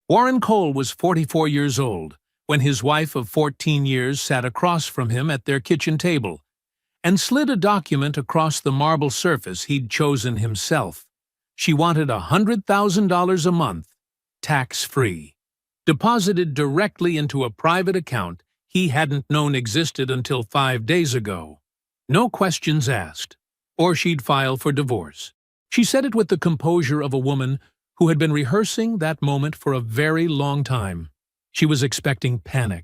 Warren Cole was 44 years old when his wife of 14 years sat across from him at their kitchen table and slid a document across the marble surface he'd chosen himself. She wanted $100,000 a month, tax-free, deposited directly into a private account he hadn't known existed until 5 days ago. No questions asked, or she'd file for divorce. She said it with the composure of a woman who had been rehearsing that moment for a very long time. She was expecting panic,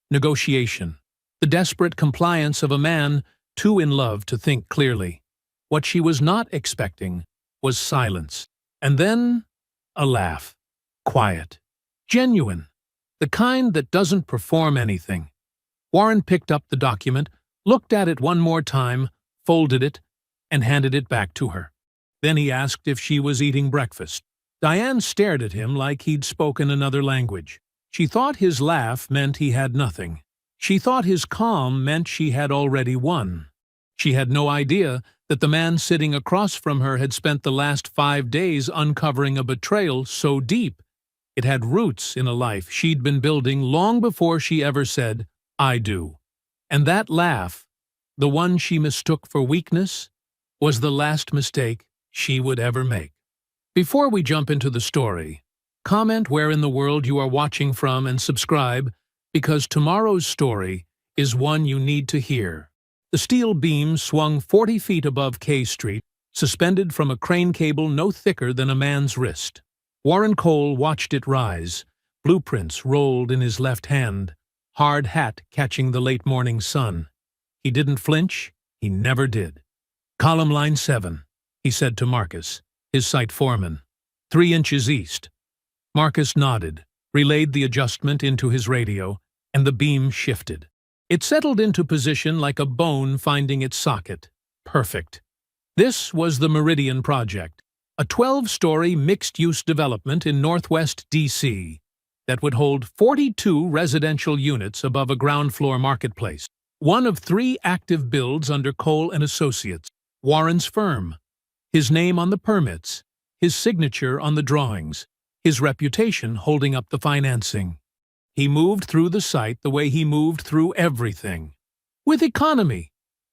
negotiation, the desperate compliance of a man too in love to think clearly. What she was not expecting was silence, and then a laugh. Quiet, genuine, the kind that doesn't perform anything. Warren picked up the document, looked at it one more time, folded it, and handed it back to her. Then he asked if she was eating breakfast. Diane stared at him like he'd spoken another language. She thought his laugh meant he had nothing. She thought his calm meant she had already won. She had no idea that the man sitting across from her had spent the last 5 days uncovering a betrayal so deep it had roots in a life she'd been building long before she ever said, "I do." And that laugh, the one she mistook for weakness, was the last mistake she would ever make. Before we jump into the story, comment where in the world you are watching from and subscribe, because tomorrow's story is one you need to hear. The steel beam swung 40 feet above K Street, suspended from a crane cable no thicker than a man's wrist. Warren Cole watched it rise, blueprints rolled in his left hand, hard hat catching the late morning sun. He didn't flinch, he never did. "Column line 7, he said to Marcus, his site foreman. 3 inches east. Marcus nodded, relayed the adjustment into his radio, and the beam shifted. It settled into position like a bone finding its socket. Perfect. This was the Meridian Project, a 12-story mixed-use development in northwest D.C. that would hold 42 residential units above a ground-floor marketplace. One of 3 active builds under Cole & Associates, Warren's firm. His name on the permits, his signature on the drawings, his reputation holding up the financing. He moved through the site the way he moved through everything. With economy.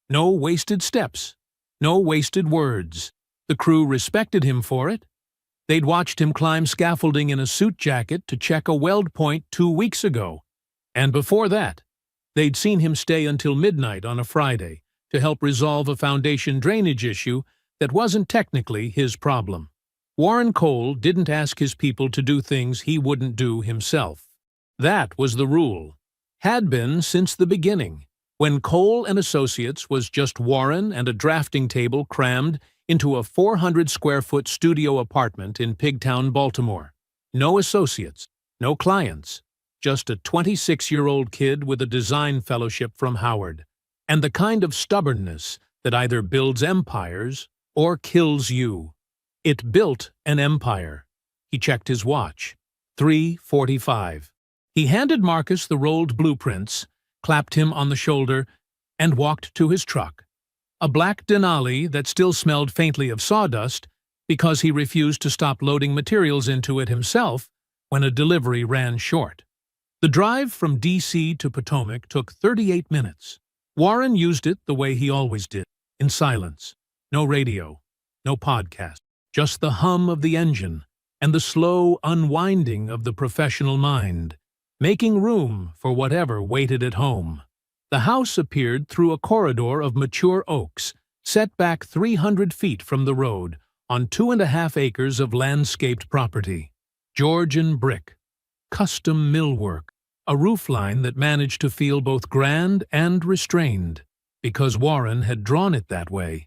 No wasted steps. No wasted words. The crew respected him for it. They'd watched him climb scaffolding in a suit jacket to check a weld point 2 weeks ago. And before that, they'd seen him stay until midnight on a Friday to help resolve a foundation drainage issue that wasn't technically his problem. Warren Cole didn't ask his people to do things he wouldn't do himself. That was the rule. Had been since the beginning, when Cole & Associates was just Warren and a drafting table crammed into a 400-square-foot studio apartment in Pigtown, Baltimore. No associates, no clients, just a 26-year-old kid with a design fellowship from Howard, and the kind of stubbornness that either builds empires or kills you. It built an empire. He checked his watch. 3:45. He handed Marcus the rolled blueprints, clapped him on the shoulder, and walked to his truck. A black Denali that still smelled faintly of sawdust because he refused to stop loading materials into it himself when a delivery ran short. The drive from D.C. to Potomac took 38 minutes. Warren used it the way he always did, in silence. No radio, no podcast, just the hum of the engine and the slow unwinding of the professional mind, making room for whatever waited at home. The house appeared through a corridor of mature oaks, set back 300 feet from the road, on 2.5 acres of landscaped property. Georgian brick, custom millwork, a roofline that managed to feel both grand and restrained, because Warren had drawn it that way.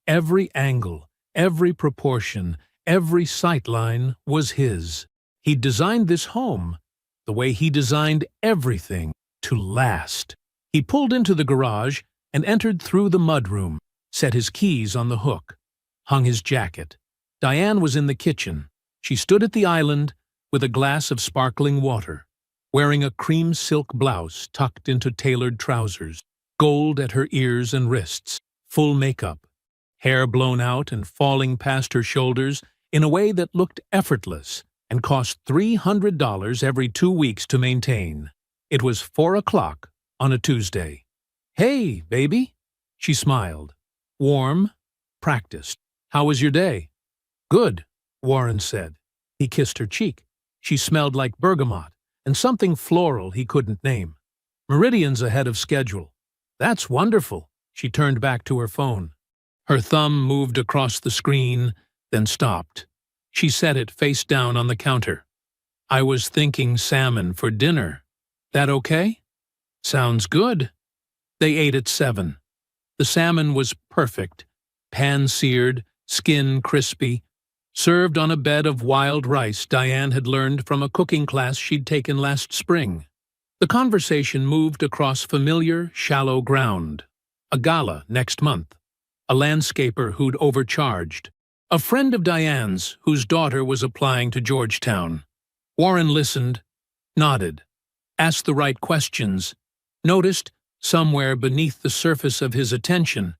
Every angle, every proportion, every sightline was his. He'd designed this home the way he designed everything to last. He pulled into the garage and entered through the mudroom, set his keys on the hook, hung his jacket. Diane was in the kitchen. She stood at the island with a glass of sparkling water, wearing a cream silk blouse tucked into tailored trousers, gold at her ears and wrists, full makeup, hair blown out and falling past her shoulders in a way that looked effortless and cost $300 every 2 weeks to maintain. It was 4 o'clock on a Tuesday. "Hey, baby," she smiled. Warm, practiced. "How was your day?" "Good," Warren said. He kissed her cheek. She smelled like bergamot and something floral he couldn't name. "Meridian's ahead of schedule." "That's wonderful." She turned back to her phone. Her thumb moved across the screen, then stopped. She set it face down on the counter. "I was thinking salmon for dinner. That okay?" "Sounds good." They ate at 7. The salmon was perfect, pan-seared, skin crispy, served on a bed of wild rice Diane had learned from a cooking class she'd taken last spring. The conversation moved across familiar, shallow ground. A gala next month. A landscaper who'd overcharged. A friend of Diane's whose daughter was applying to Georgetown. Warren listened, nodded, asked the right questions, noticed, somewhere beneath the surface of his attention,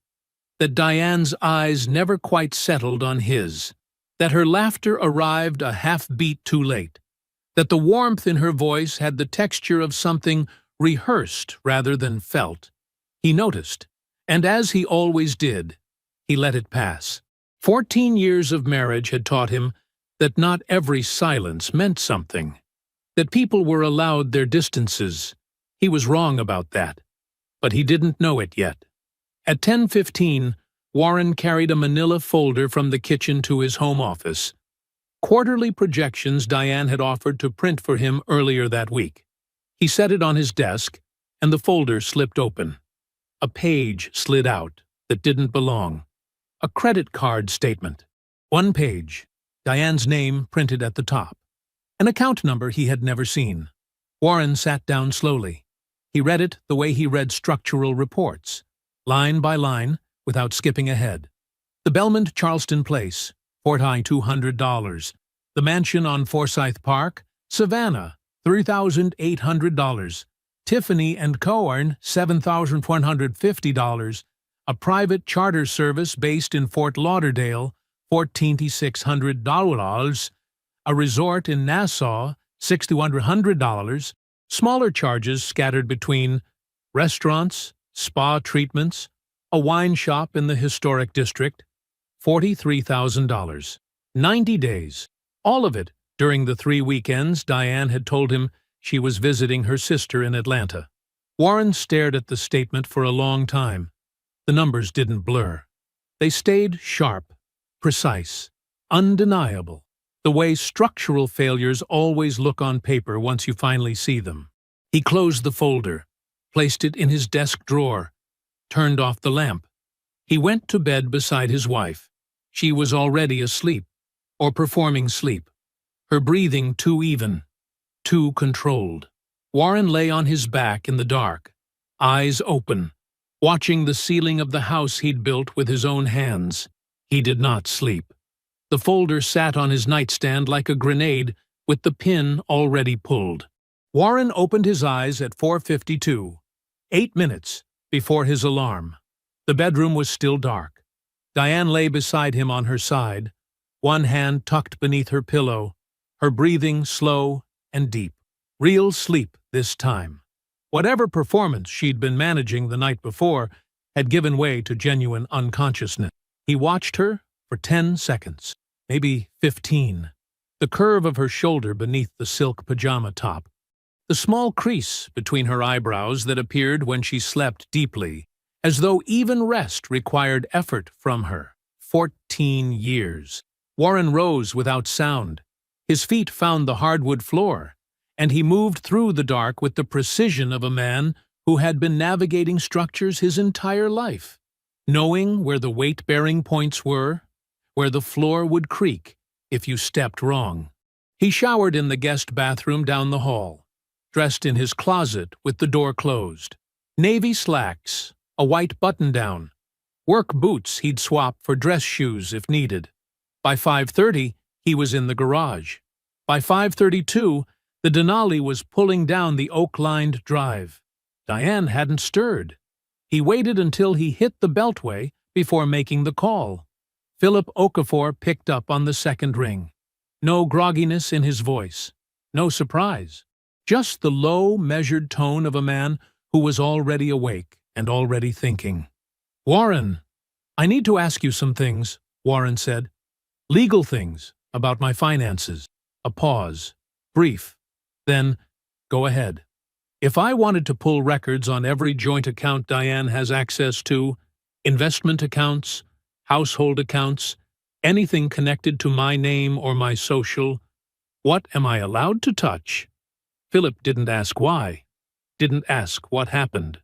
that Diane's eyes never quite settled on his, that her laughter arrived a half-beat too late, that the warmth in her voice had the texture of something rehearsed rather than felt. He noticed, and as he always did, he let it pass. 14 years of marriage had taught him that not every silence meant something, that people were allowed their distances. He was wrong about that, but he didn't know it yet. At 10:15, Warren carried a manila folder from the kitchen to his home office. Quarterly projections Diane had offered to print for him earlier that week. He set it on his desk, and the folder slipped open. A page slid out that didn't belong. A credit card statement. 1 page. Diane's name printed at the top. An account number he had never seen. Warren sat down slowly. He read it the way he read structural reports, line by line, without skipping ahead. The Belmont Charleston Place, Fort High, $200. The mansion on Forsyth Park, Savannah, $3,800. Tiffany & Co. $7,150. A private charter service based in Fort Lauderdale, $1,600. A resort in Nassau, $6,100. Smaller charges scattered between restaurants, spa treatments, a wine shop in the historic district, $43,000. 90 days. All of it during the 3 weekends Diane had told him she was visiting her sister in Atlanta. Warren stared at the statement for a long time. The numbers didn't blur. They stayed sharp, precise, undeniable, the way structural failures always look on paper once you finally see them. He closed the folder, placed it in his desk drawer, turned off the lamp. He went to bed beside his wife. She was already asleep, or performing sleep, her breathing too even, too controlled. Warren lay on his back in the dark, eyes open, watching the ceiling of the house he'd built with his own hands. He did not sleep. The folder sat on his nightstand like a grenade with the pin already pulled. Warren opened his eyes at 4:52, 8 minutes before his alarm. The bedroom was still dark. Diane lay beside him on her side, one hand tucked beneath her pillow, her breathing slow and deep. Real sleep this time. Whatever performance she'd been managing the night before had given way to genuine unconsciousness. He watched her for 10 seconds, maybe 15. The curve of her shoulder beneath the silk pajama top. The small crease between her eyebrows that appeared when she slept deeply, as though even rest required effort from her. 14 years. Warren rose without sound. His feet found the hardwood floor, and he moved through the dark with the precision of a man who had been navigating structures his entire life, knowing where the weight-bearing points were, where the floor would creak if you stepped wrong. He showered in the guest bathroom down the hall, dressed in his closet with the door closed. Navy slacks, a white button-down, work boots he'd swap for dress shoes if needed. By 5:30, he was in the garage. By 5:32, the Denali was pulling down the oak-lined drive. Diane hadn't stirred. He waited until he hit the beltway before making the call. Philip Okafor picked up on the second ring. No grogginess in his voice. No surprise. Just the low, measured tone of a man who was already awake and already thinking. "Warren, I need to ask you some things," Warren said. "Legal things, about my finances." A pause. Brief. Then, "Go ahead." "If I wanted to pull records on every joint account Diane has access to, investment accounts, household accounts, anything connected to my name or my social, what am I allowed to touch?" Philip didn't ask why, didn't ask what happened.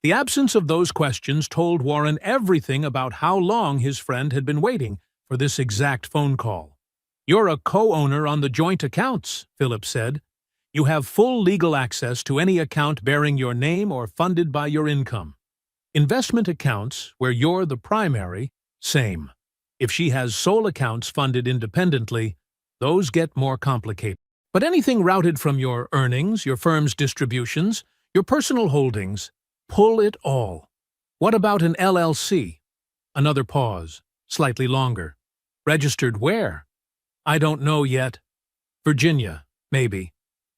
The absence of those questions told Warren everything about how long his friend had been waiting for this exact phone call. "You're a co-owner on the joint accounts," Philip said. "You have full legal access to any account bearing your name or funded by your income. Investment accounts, where you're the primary, same. If she has sole accounts funded independently, those get more complicated. But anything routed from your earnings, your firm's distributions, your personal holdings, pull it all. What about an LLC?" Another pause, slightly longer. "Registered where?" "I don't know yet. Virginia, maybe.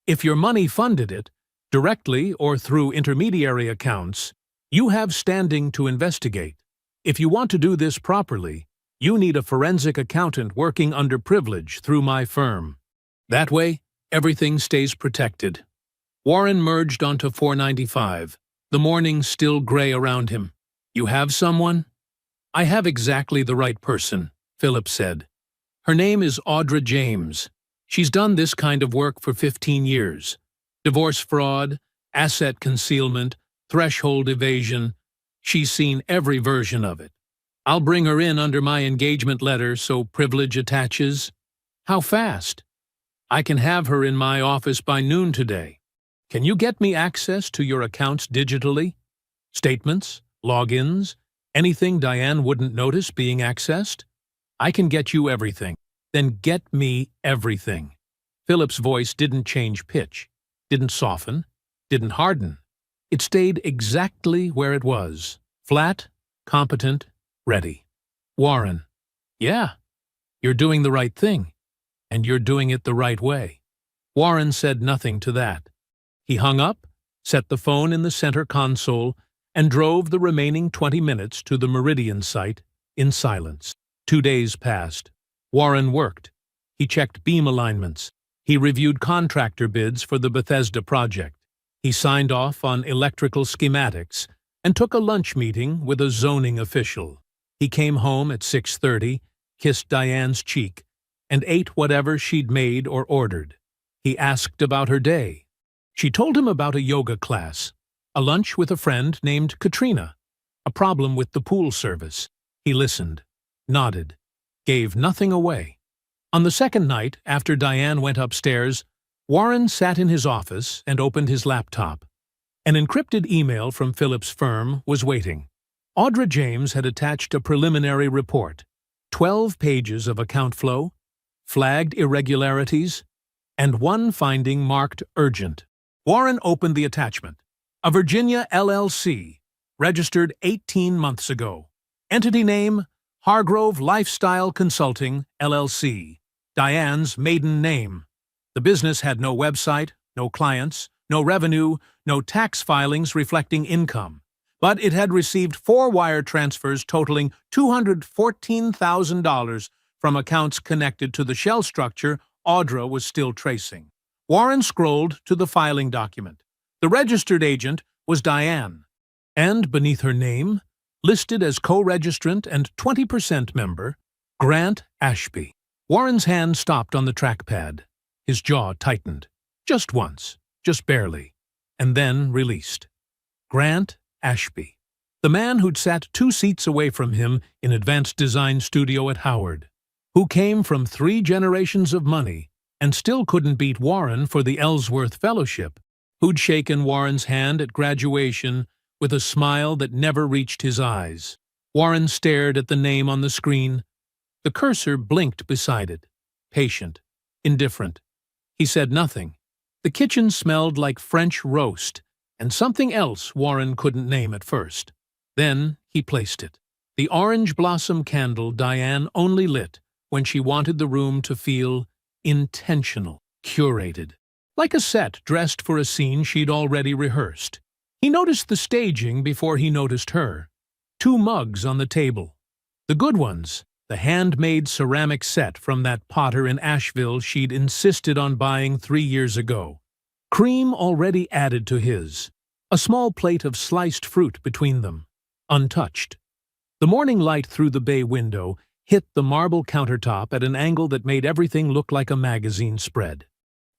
If your money funded it, directly or through intermediary accounts, you have standing to investigate. If you want to do this properly, you need a forensic accountant working under privilege through my firm. That way, everything stays protected." Warren merged onto 495, the morning still gray around him. "You have someone?" "I have exactly the right person," Philip said. "Her name is Audra James. She's done this kind of work for 15 years. Divorce fraud, asset concealment, threshold evasion. She's seen every version of it. I'll bring her in under my engagement letter so privilege attaches." "How fast?" "I can have her in my office by noon today. Can you get me access to your accounts digitally? Statements, logins, anything Diane wouldn't notice being accessed? I can get you everything. Then get me everything." Philip's voice didn't change pitch, didn't soften, didn't harden. It stayed exactly where it was, flat, competent, ready. "Warren, yeah, you're doing the right thing, and you're doing it the right way." Warren said nothing to that. He hung up, set the phone in the center console, and drove the remaining 20 minutes to the Meridian site in silence. 2 days passed. Warren worked. He checked beam alignments. He reviewed contractor bids for the Bethesda project. He signed off on electrical schematics and took a lunch meeting with a zoning official. He came home at 6:30, kissed Diane's cheek, and ate whatever she'd made or ordered. He asked about her day. She told him about a yoga class, a lunch with a friend named Katrina, a problem with the pool service. He listened, nodded, gave nothing away. On the second night, after Diane went upstairs, Warren sat in his office and opened his laptop. An encrypted email from Philip's firm was waiting. Audra James had attached a preliminary report, 12 pages of account flow, flagged irregularities, and one finding marked urgent. Warren opened the attachment. A Virginia LLC, registered 18 months ago. Entity name, Hargrove Lifestyle Consulting, LLC. Diane's maiden name. The business had no website, no clients, no revenue, no tax filings reflecting income. But it had received 4 wire transfers totaling $214,000 from accounts connected to the shell structure Audra was still tracing. Warren scrolled to the filing document. The registered agent was Diane, and beneath her name, listed as co-registrant and 20% member, Grant Ashby. Warren's hand stopped on the trackpad. His jaw tightened. Just once, just barely, and then released. Grant Ashby. The man who'd sat 2 seats away from him in Advanced Design Studio at Howard, who came from 3 generations of money and still couldn't beat Warren for the Ellsworth Fellowship, who'd shaken Warren's hand at graduation with a smile that never reached his eyes. Warren stared at the name on the screen. The cursor blinked beside it, patient, indifferent. He said nothing. The kitchen smelled like French roast and something else Warren couldn't name at first. Then he placed it. The orange blossom candle Diane only lit when she wanted the room to feel intentional, curated, like a set dressed for a scene she'd already rehearsed. He noticed the staging before he noticed her. 2 mugs on the table. The good ones, the handmade ceramic set from that potter in Asheville she'd insisted on buying 3 years ago. Cream already added to his. A small plate of sliced fruit between them, untouched. The morning light through the bay window hit the marble countertop at an angle that made everything look like a magazine spread.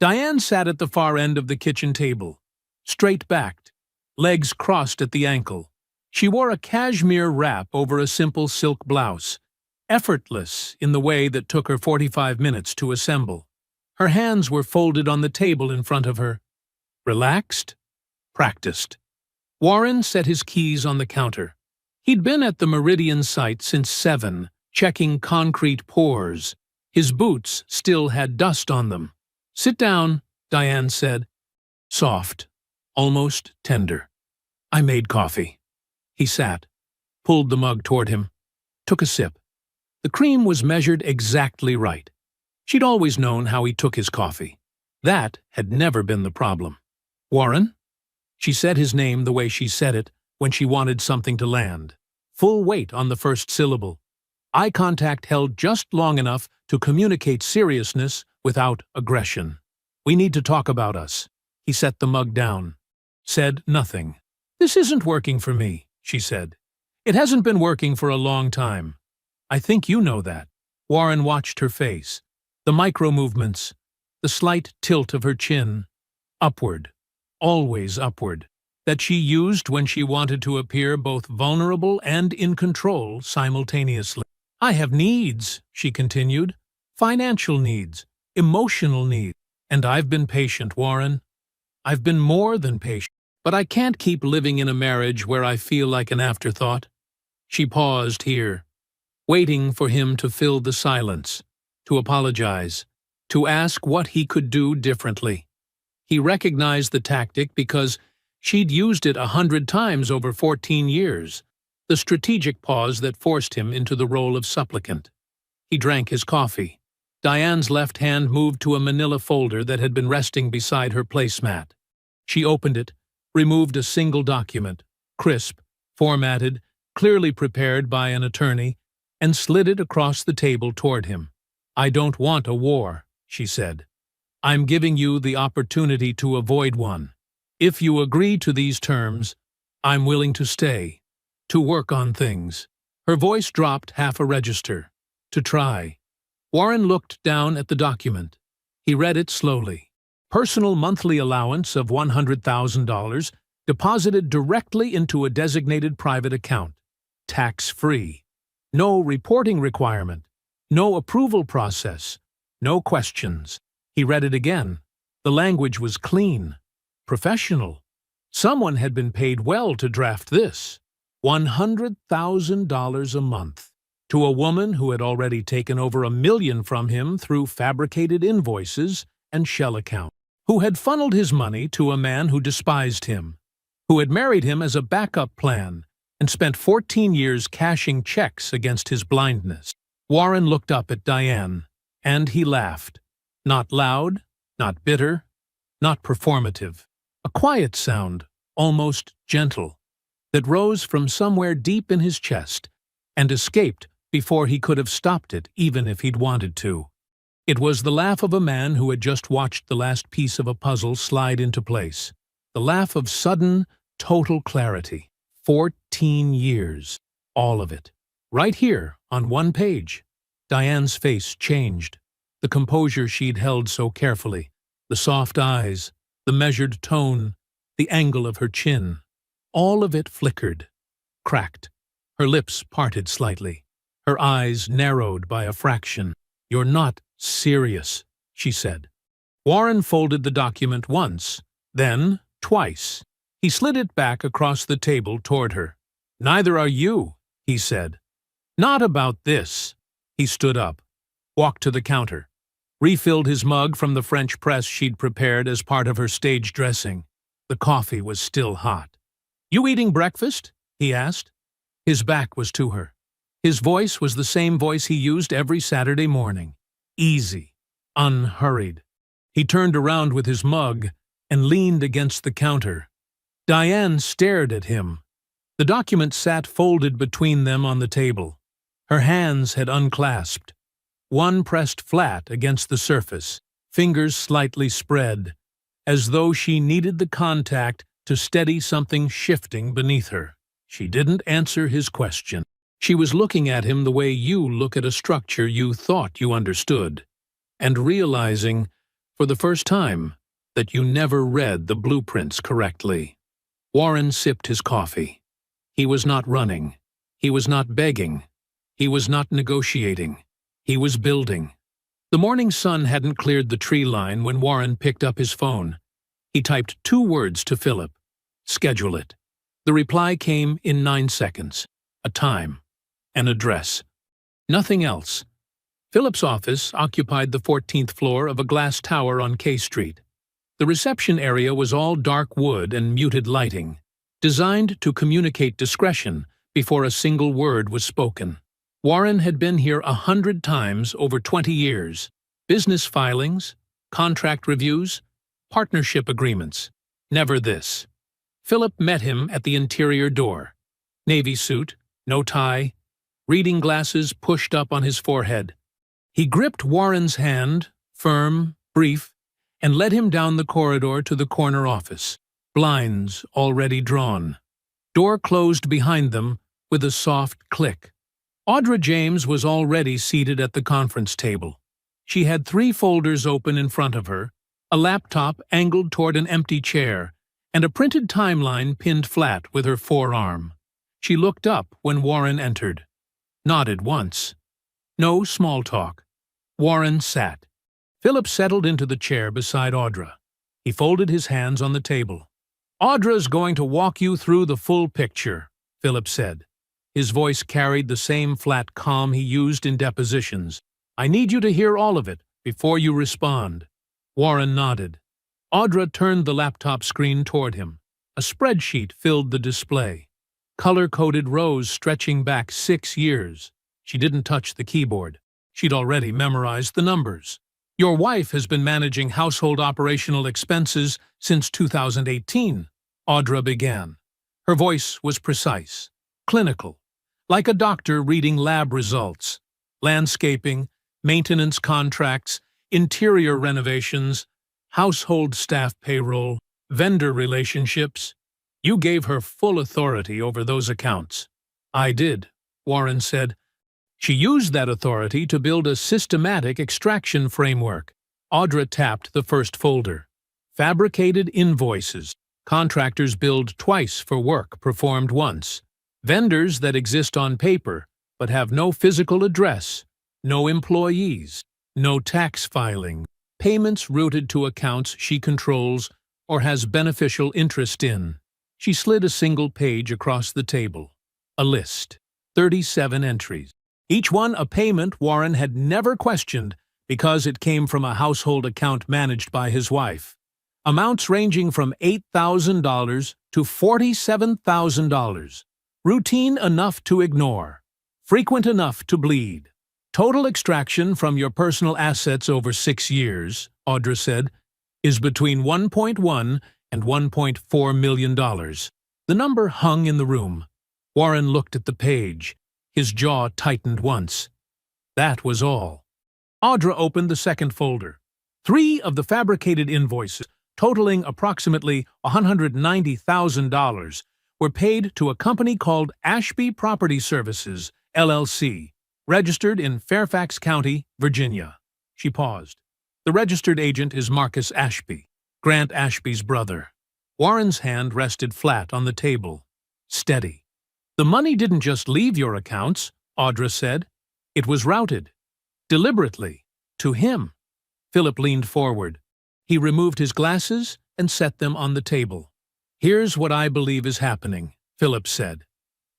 Diane sat at the far end of the kitchen table, straight-backed, legs crossed at the ankle. She wore a cashmere wrap over a simple silk blouse, effortless in the way that took her 45 minutes to assemble. Her hands were folded on the table in front of her. Relaxed, practiced. Warren set his keys on the counter. He'd been at the Meridian site since 7, checking concrete pours. His boots still had dust on them. "Sit down," Diane said. Soft, almost tender. "I made coffee." He sat, pulled the mug toward him, took a sip. The cream was measured exactly right. She'd always known how he took his coffee. That had never been the problem. "Warren?" She said his name the way she said it when she wanted something to land. Full weight on the first syllable. Eye contact held just long enough to communicate seriousness without aggression. "We need to talk about us." He set the mug down. Said nothing. "This isn't working for me," she said. "It hasn't been working for a long time. I think you know that." Warren watched her face. The micro-movements, the slight tilt of her chin. Upward, always upward, that she used when she wanted to appear both vulnerable and in control simultaneously. "I have needs," she continued. "Financial needs, emotional needs. And I've been patient, Warren. I've been more than patient. But I can't keep living in a marriage where I feel like an afterthought." She paused here, waiting for him to fill the silence, to apologize, to ask what he could do differently. He recognized the tactic because she'd used it 100 times over 14 years, the strategic pause that forced him into the role of supplicant. He drank his coffee. Diane's left hand moved to a manila folder that had been resting beside her placemat. She opened it, removed a single document, crisp, formatted, clearly prepared by an attorney, and slid it across the table toward him. "I don't want a war," she said. "I'm giving you the opportunity to avoid one. If you agree to these terms, I'm willing to stay, to work on things." Her voice dropped half a register. "To try." Warren looked down at the document. He read it slowly. Personal monthly allowance of $100,000 deposited directly into a designated private account. Tax-free. No reporting requirement. No approval process. No questions. He read it again. The language was clean. Professional. Someone had been paid well to draft this. $100,000 a month. To a woman who had already taken over $1 million from him through fabricated invoices and shell accounts, who had funneled his money to a man who despised him, who had married him as a backup plan and spent 14 years cashing checks against his blindness. Warren looked up at Diane, and he laughed. Not loud, not bitter, not performative. A quiet sound, almost gentle, that rose from somewhere deep in his chest and escaped before he could have stopped it even if he'd wanted to. It was the laugh of a man who had just watched the last piece of a puzzle slide into place. The laugh of sudden, total clarity. 14 years. All of it. Right here, on one page. Diane's face changed. The composure she'd held so carefully. The soft eyes. The measured tone. The angle of her chin. All of it flickered. Cracked. Her lips parted slightly. Her eyes narrowed by a fraction. "You're not serious," she said. Warren folded the document once, then twice. He slid it back across the table toward her. "Neither are you," he said. "Not about this." He stood up, walked to the counter, refilled his mug from the French press she'd prepared as part of her stage dressing. The coffee was still hot. "You eating breakfast?" he asked. His back was to her. His voice was the same voice he used every Saturday morning. Easy, unhurried. He turned around with his mug and leaned against the counter. Diane stared at him. The document sat folded between them on the table. Her hands had unclasped. One pressed flat against the surface, fingers slightly spread, as though she needed the contact to steady something shifting beneath her. She didn't answer his question. She was looking at him the way you look at a structure you thought you understood, and realizing, for the first time, that you never read the blueprints correctly. Warren sipped his coffee. He was not running. He was not begging. He was not negotiating. He was building. The morning sun hadn't cleared the tree line when Warren picked up his phone. He typed 2 words to Philip. Schedule it. The reply came in 9 seconds. A time. An address. Nothing else. Philip's office occupied the 14th floor of a glass tower on K Street. The reception area was all dark wood and muted lighting, designed to communicate discretion before a single word was spoken. Warren had been here 100 times over 20 years. Business filings, contract reviews, partnership agreements. Never this. Philip met him at the interior door. Navy suit, no tie, reading glasses pushed up on his forehead. He gripped Warren's hand, firm, brief, and led him down the corridor to the corner office, blinds already drawn. Door closed behind them with a soft click. Audra James was already seated at the conference table. She had 3 folders open in front of her, a laptop angled toward an empty chair, and a printed timeline pinned flat with her forearm. She looked up when Warren entered. Nodded once. No small talk. Warren sat. Philip settled into the chair beside Audra. He folded his hands on the table. "Audra's going to walk you through the full picture," Philip said. His voice carried the same flat calm he used in depositions. "I need you to hear all of it before you respond." Warren nodded. Audra turned the laptop screen toward him. A spreadsheet filled the display. Color-coded rows stretching back 6 years. She didn't touch the keyboard. She'd already memorized the numbers. "Your wife has been managing household operational expenses since 2018, Audra began. Her voice was precise, clinical, like a doctor reading lab results. Landscaping, maintenance contracts, interior renovations, household staff payroll, vendor relationships. You gave her full authority over those accounts." "I did," Warren said. "She used that authority to build a systematic extraction framework." Audra tapped the first folder. Fabricated invoices. Contractors billed twice for work performed once. Vendors that exist on paper but have no physical address, no employees, no tax filing. Payments routed to accounts she controls or has beneficial interest in. She slid a single page across the table. A list. 37 entries. Each one a payment Warren had never questioned because it came from a household account managed by his wife. Amounts ranging from $8,000 to $47,000. Routine enough to ignore. Frequent enough to bleed. Total extraction from your personal assets over 6 years, Audra said, is between $1.1 and $1.4 million. The number hung in the room. Warren looked at the page. His jaw tightened once. That was all. Audra opened the second folder. 3 of the fabricated invoices, totaling approximately $190,000, were paid to a company called Ashby Property Services, LLC, registered in Fairfax County, Virginia. She paused. The registered agent is Marcus Ashby, Grant Ashby's brother. Warren's hand rested flat on the table. Steady. "The money didn't just leave your accounts," Audra said. "It was routed. Deliberately. To him." Philip leaned forward. He removed his glasses and set them on the table. "Here's what I believe is happening," Philip said.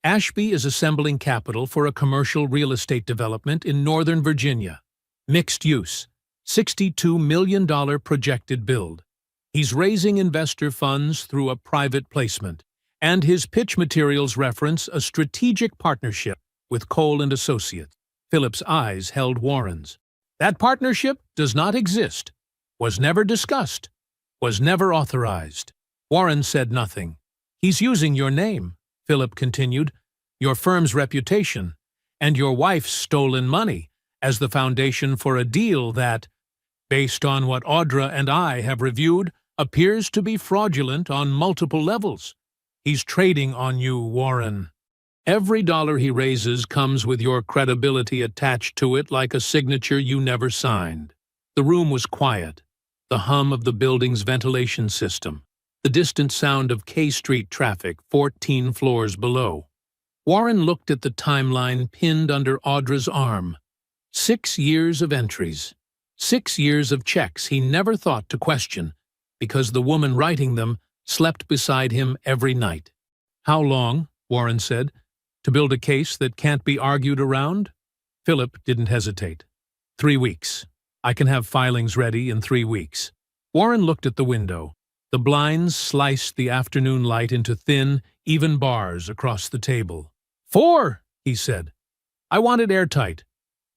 "Ashby is assembling capital for a commercial real estate development in Northern Virginia. Mixed use. $62 million projected build. He's raising investor funds through a private placement, and his pitch materials reference a strategic partnership with Cole & Associates." Philip's eyes held Warren's. That partnership does not exist, was never discussed, was never authorized. Warren said nothing. He's using your name, Philip continued, your firm's reputation, and your wife's stolen money as the foundation for a deal that, based on what Audra and I have reviewed, appears to be fraudulent on multiple levels. He's trading on you, Warren. Every dollar he raises comes with your credibility attached to it like a signature you never signed. The room was quiet, the hum of the building's ventilation system, the distant sound of K Street traffic 14 floors below. Warren looked at the timeline pinned under Audra's arm. 6 years of entries. 6 years of checks he never thought to question, because the woman writing them slept beside him every night. How long, Warren said, to build a case that can't be argued around? Philip didn't hesitate. 3 weeks. I can have filings ready in 3 weeks. Warren looked at the window. The blinds sliced the afternoon light into thin, even bars across the table. 4, he said. I want it airtight.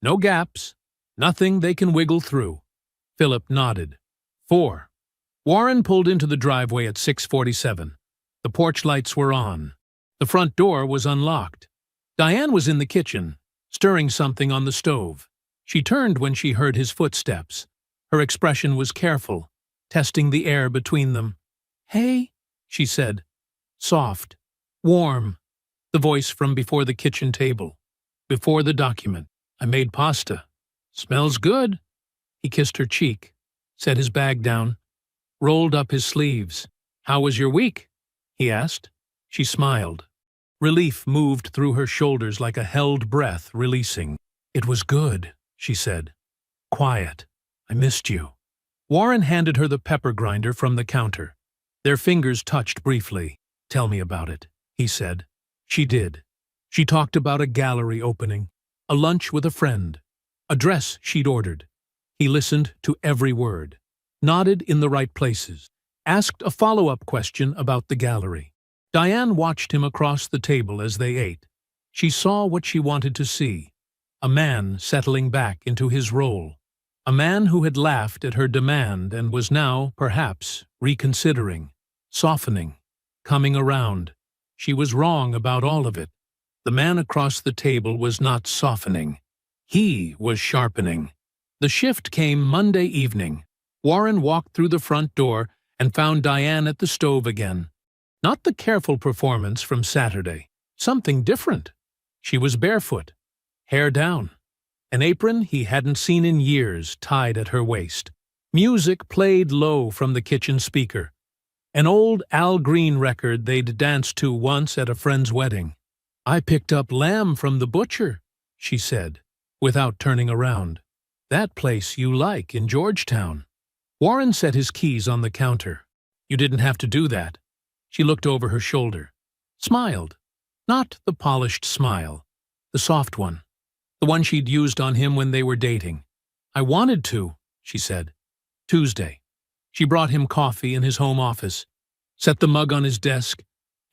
No gaps. Nothing they can wiggle through. Philip nodded. 4. Warren pulled into the driveway at 6:47. The porch lights were on. The front door was unlocked. Diane was in the kitchen, stirring something on the stove. She turned when she heard his footsteps. Her expression was careful, testing the air between them. Hey, she said. Soft, warm, the voice from before the kitchen table, before the document. I made pasta. Smells good. He kissed her cheek, set his bag down, rolled up his sleeves. How was your week? He asked. She smiled. Relief moved through her shoulders like a held breath releasing. It was good, she said. Quiet. I missed you. Warren handed her the pepper grinder from the counter. Their fingers touched briefly. Tell me about it, he said. She did. She talked about a gallery opening, a lunch with a friend, a dress she'd ordered. He listened to every word, nodded in the right places, asked a follow-up question about the gallery. Diane watched him across the table as they ate. She saw what she wanted to see, a man settling back into his role, a man who had laughed at her demand and was now, perhaps, reconsidering, softening, coming around. She was wrong about all of it. The man across the table was not softening. He was sharpening. The shift came Monday evening. Warren walked through the front door and found Diane at the stove again. Not the careful performance from Saturday. Something different. She was barefoot, hair down, an apron he hadn't seen in years tied at her waist. Music played low from the kitchen speaker, an old Al Green record they'd danced to once at a friend's wedding. I picked up lamb from the butcher, she said, without turning around. That place you like in Georgetown. Warren set his keys on the counter. You didn't have to do that. She looked over her shoulder, smiled. Not the polished smile, the soft one, the one she'd used on him when they were dating. I wanted to, she said. Tuesday. She brought him coffee in his home office, set the mug on his desk,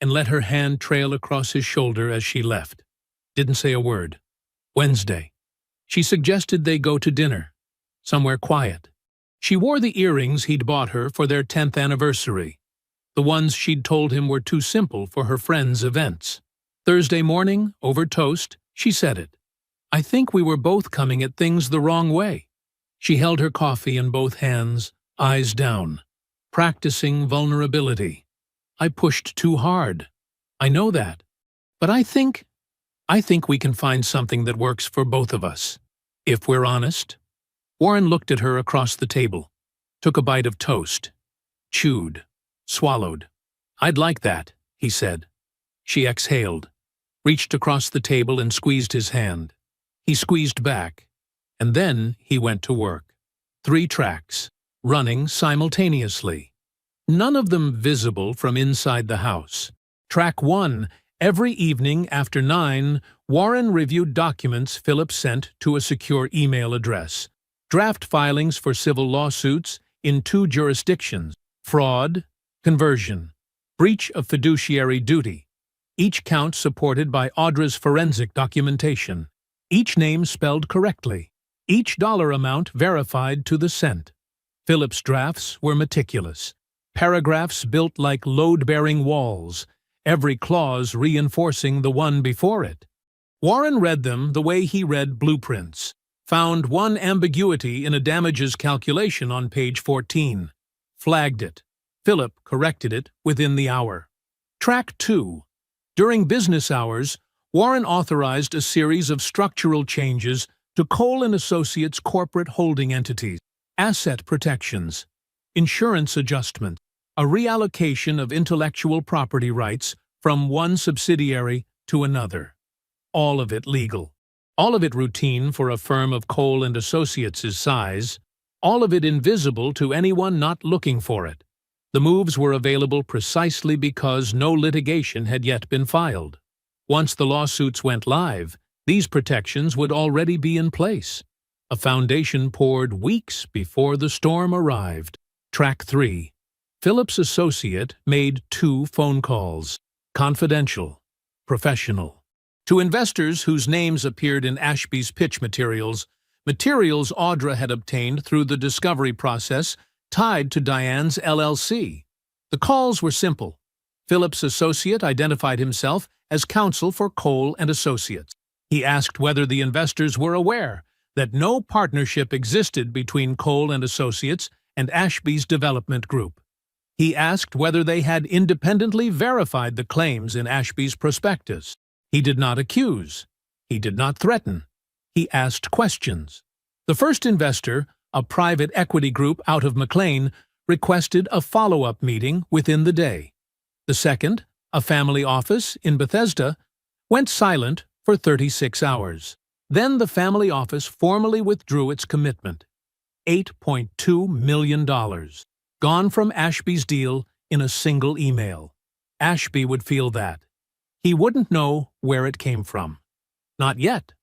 and let her hand trail across his shoulder as she left. Didn't say a word. Wednesday. She suggested they go to dinner, somewhere quiet. She wore the earrings he'd bought her for their 10th anniversary, the ones she'd told him were too simple for her friends' events. Thursday morning, over toast, she said it. I think we were both coming at things the wrong way. She held her coffee in both hands, eyes down, practicing vulnerability. I pushed too hard. I know that. But I think we can find something that works for both of us, if we're honest. Warren looked at her across the table, took a bite of toast, chewed, swallowed. I'd like that, he said. She exhaled, reached across the table and squeezed his hand. He squeezed back, and then he went to work. 3 tracks, running simultaneously. None of them visible from inside the house. Track 1. Every evening after 9, Warren reviewed documents Philip sent to a secure email address. Draft filings for civil lawsuits in 2 jurisdictions. Fraud, conversion, breach of fiduciary duty. Each count supported by Audra's forensic documentation. Each name spelled correctly. Each dollar amount verified to the cent. Philip's drafts were meticulous. Paragraphs built like load-bearing walls, every clause reinforcing the one before it. Warren read them the way he read blueprints, found one ambiguity in a damages calculation on page 14, flagged it. Philip corrected it within the hour. Track 2. During business hours, Warren authorized a series of structural changes to Cole & Associates' corporate holding entities, asset protections, insurance adjustments, a reallocation of intellectual property rights from one subsidiary to another. All of it legal. All of it routine for a firm of Cole & Associates' size. All of it invisible to anyone not looking for it. The moves were available precisely because no litigation had yet been filed. Once the lawsuits went live, these protections would already be in place. A foundation poured weeks before the storm arrived. Track 3. Philip's associate made 2 phone calls. Confidential. Professional. To investors whose names appeared in Ashby's pitch materials Audra had obtained through the discovery process tied to Diane's LLC. The calls were simple. Philip's associate identified himself as counsel for Cole & Associates. He asked whether the investors were aware that no partnership existed between Cole & Associates and Ashby's development group. He asked whether they had independently verified the claims in Ashby's prospectus. He did not accuse. He did not threaten. He asked questions. The first investor, a private equity group out of McLean, requested a follow-up meeting within the day. The second, a family office in Bethesda, went silent for 36 hours. Then the family office formally withdrew its commitment. $8.2 million. Gone from Ashby's deal in a single email. Ashby would feel that. He wouldn't know where it came from. Not yet.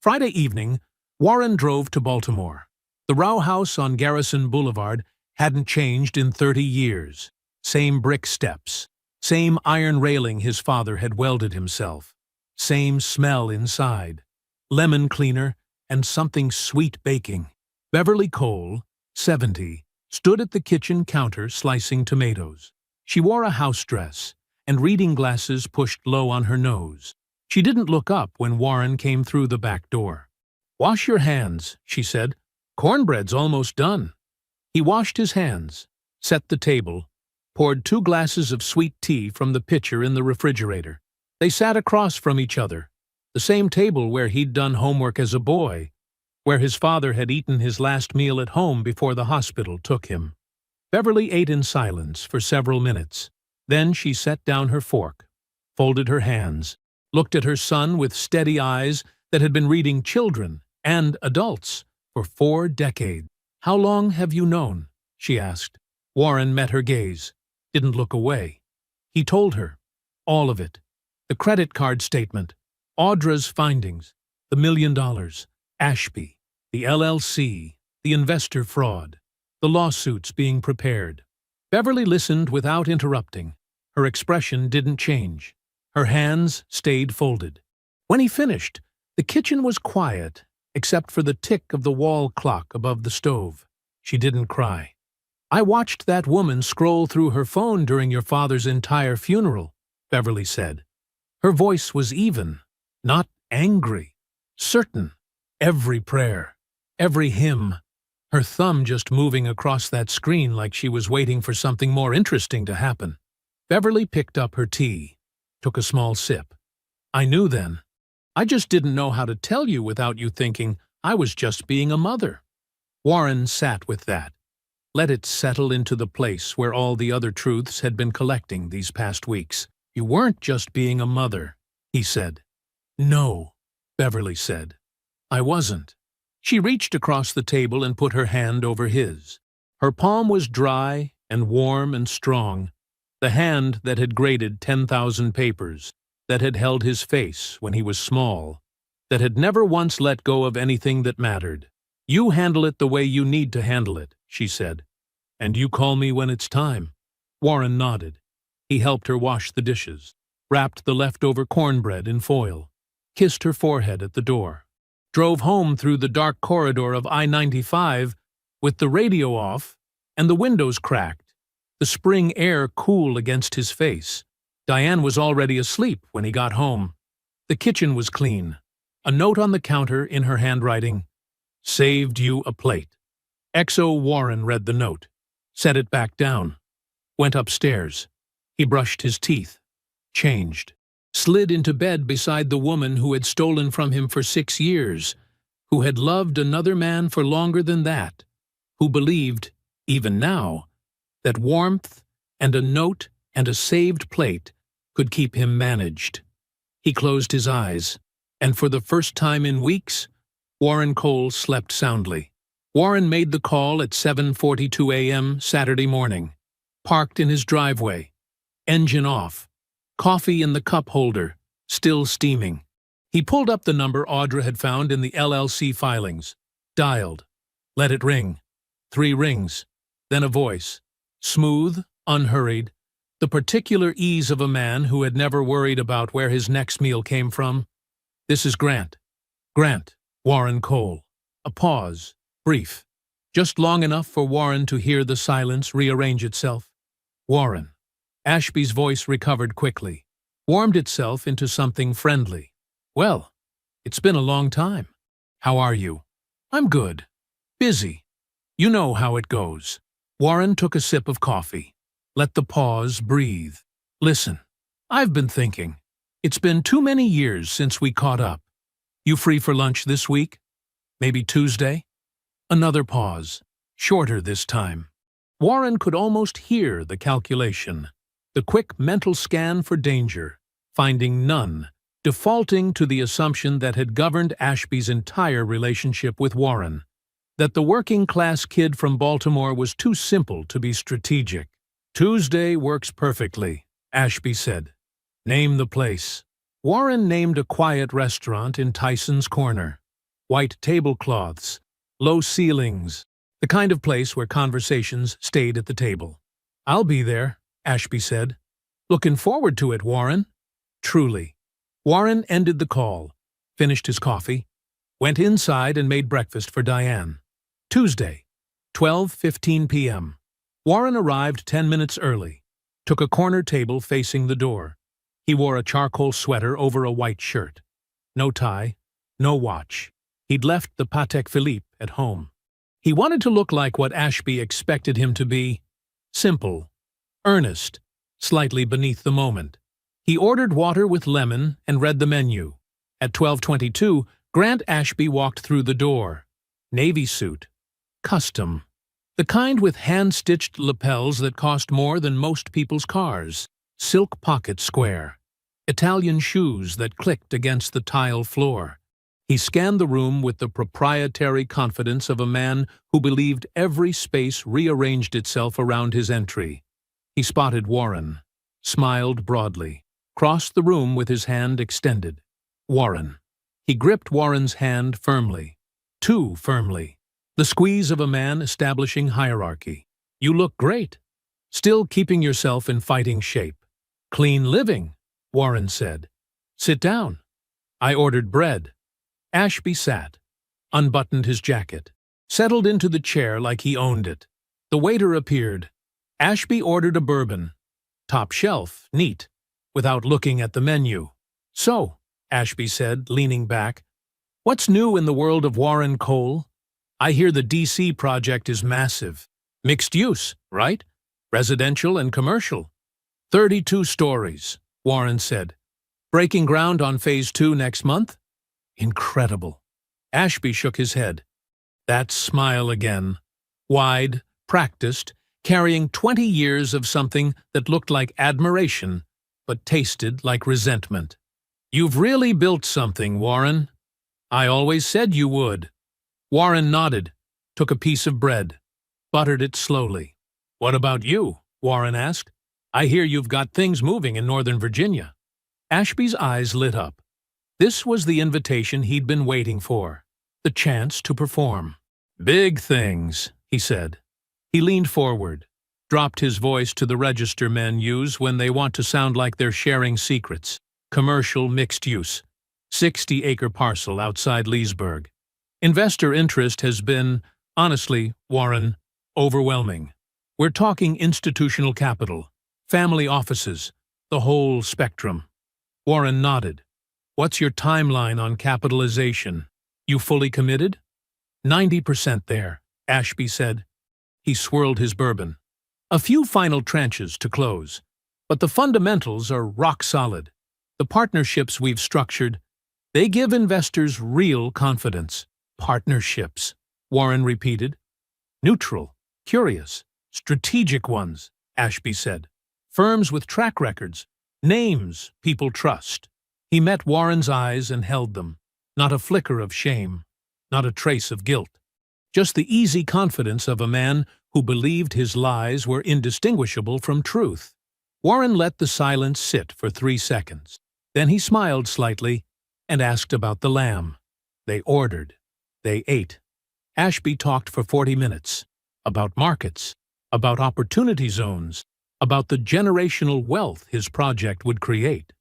Friday evening, Warren drove to Baltimore. The row house on Garrison Boulevard hadn't changed in 30 years. Same brick steps. Same iron railing his father had welded himself. Same smell inside. Lemon cleaner and something sweet baking. Beverly Cole, 70, stood at the kitchen counter slicing tomatoes. She wore a house dress and reading glasses pushed low on her nose. She didn't look up when Warren came through the back door. "Wash your hands," she said. "Cornbread's almost done." He washed his hands, set the table, poured 2 glasses of sweet tea from the pitcher in the refrigerator. They sat across from each other, the same table where he'd done homework as a boy, where his father had eaten his last meal at home before the hospital took him. Beverly ate in silence for several minutes. Then she set down her fork, folded her hands, looked at her son with steady eyes that had been reading children and adults for 4 decades. "How long have you known?" she asked. Warren met her gaze, didn't look away. He told her. All of it. The credit card statement, Audra's findings, the $1 million, Ashby, the LLC, the investor fraud, the lawsuits being prepared. Beverly listened without interrupting. Her expression didn't change. Her hands stayed folded. When he finished, the kitchen was quiet, except for the tick of the wall clock above the stove. She didn't cry. "I watched that woman scroll through her phone during your father's entire funeral," Beverly said. Her voice was even, not angry, certain. Every prayer, every hymn, her thumb just moving across that screen like she was waiting for something more interesting to happen. Beverly picked up her tea, took a small sip. "I knew then. I just didn't know how to tell you without you thinking I was just being a mother." Warren sat with that. Let it settle into the place where all the other truths had been collecting these past weeks. "You weren't just being a mother," he said. "No," Beverly said. "I wasn't." She reached across the table and put her hand over his. Her palm was dry and warm and strong, the hand that had graded 10,000 papers, that had held his face when he was small, that had never once let go of anything that mattered. "You handle it the way you need to handle it," she said. "And you call me when it's time." Warren nodded. He helped her wash the dishes, wrapped the leftover cornbread in foil, kissed her forehead at the door. drove home through the dark corridor of I-95 with the radio off and the windows cracked, the spring air cool against his face. Diane was already asleep when he got home. The kitchen was clean. A note on the counter in her handwriting. Saved you a plate. XO Warren read the note, set it back down, went upstairs. He brushed his teeth, changed, slid into bed beside the woman who had stolen from him for 6 years, who had loved another man for longer than that, who believed, even now, that warmth and a note and a saved plate could keep him managed. He closed his eyes, and for the first time in weeks, Warren Cole slept soundly. Warren made the call at 7:42 a.m. Saturday morning, parked in his driveway, engine off, coffee in the cup holder, still steaming. He pulled up the number Audra had found in the LLC filings, dialed, let it ring. 3 rings, then a voice, smooth, unhurried, the particular ease of a man who had never worried about where his next meal came from. This is Grant. Grant, Warren Cole. A pause, brief, just long enough for Warren to hear the silence rearrange itself. Warren. Ashby's voice recovered quickly, warmed itself into something friendly. Well, it's been a long time. How are you? I'm good. Busy. You know how it goes. Warren took a sip of coffee. Let the pause breathe. Listen, I've been thinking. It's been too many years since we caught up. You free for lunch this week? Maybe Tuesday? Another pause, shorter this time. Warren could almost hear the calculation, the quick mental scan for danger, finding none, defaulting to the assumption that had governed Ashby's entire relationship with Warren, that the working-class kid from Baltimore was too simple to be strategic. Tuesday works perfectly, Ashby said. Name the place. Warren named a quiet restaurant in Tyson's Corner. White tablecloths, low ceilings, the kind of place where conversations stayed at the table. I'll be there, Ashby said. Looking forward to it, Warren. Truly. Warren ended the call, finished his coffee, went inside and made breakfast for Diane. Tuesday, 12:15 p.m. Warren arrived 10 minutes early, took a corner table facing the door. He wore a charcoal sweater over a white shirt. No tie, no watch. He'd left the Patek Philippe at home. He wanted to look like what Ashby expected him to be. Simple, earnest, slightly beneath the moment. He ordered water with lemon and read the menu. At 12:22, Grant Ashby walked through the door. Navy suit. Custom. The kind with hand-stitched lapels that cost more than most people's cars. Silk pocket square. Italian shoes that clicked against the tile floor. He scanned the room with the proprietary confidence of a man who believed every space rearranged itself around his entry. He spotted Warren, smiled broadly, crossed the room with his hand extended. Warren. He gripped Warren's hand firmly. Too firmly. The squeeze of a man establishing hierarchy. You look great. Still keeping yourself in fighting shape. Clean living, Warren said. Sit down. I ordered bread. Ashby sat, unbuttoned his jacket, settled into the chair like he owned it. The waiter appeared. Ashby ordered a bourbon. Top shelf, neat, without looking at the menu. So, Ashby said, leaning back, what's new in the world of Warren Cole? I hear the DC project is massive. Mixed use, right? Residential and commercial. 32 stories, Warren said. Breaking ground on Phase 2 next month? Incredible. Ashby shook his head. That smile again. Wide, practiced, carrying 20 years of something that looked like admiration, but tasted like resentment. You've really built something, Warren. I always said you would. Warren nodded, took a piece of bread, buttered it slowly. What about you? Warren asked. I hear you've got things moving in Northern Virginia. Ashby's eyes lit up. This was the invitation he'd been waiting for, the chance to perform. Big things, he said. He leaned forward, dropped his voice to the register men use when they want to sound like they're sharing secrets. Commercial mixed use. 60-acre parcel outside Leesburg. Investor interest has been, honestly, Warren, overwhelming. We're talking institutional capital, family offices, the whole spectrum. Warren nodded. What's your timeline on capitalization? You fully committed? 90% there, Ashby said. He swirled his bourbon. A few final tranches to close. But the fundamentals are rock solid. The partnerships we've structured, they give investors real confidence. Partnerships, Warren repeated. Neutral, curious, strategic ones, Ashby said. Firms with track records, names people trust. He met Warren's eyes and held them. Not a flicker of shame, not a trace of guilt. Just the easy confidence of a man who believed his lies were indistinguishable from truth. Warren let the silence sit for 3 seconds. Then he smiled slightly and asked about the lamb. They ordered. They ate. Ashby talked for 40 minutes. About markets, about opportunity zones, about the generational wealth his project would create.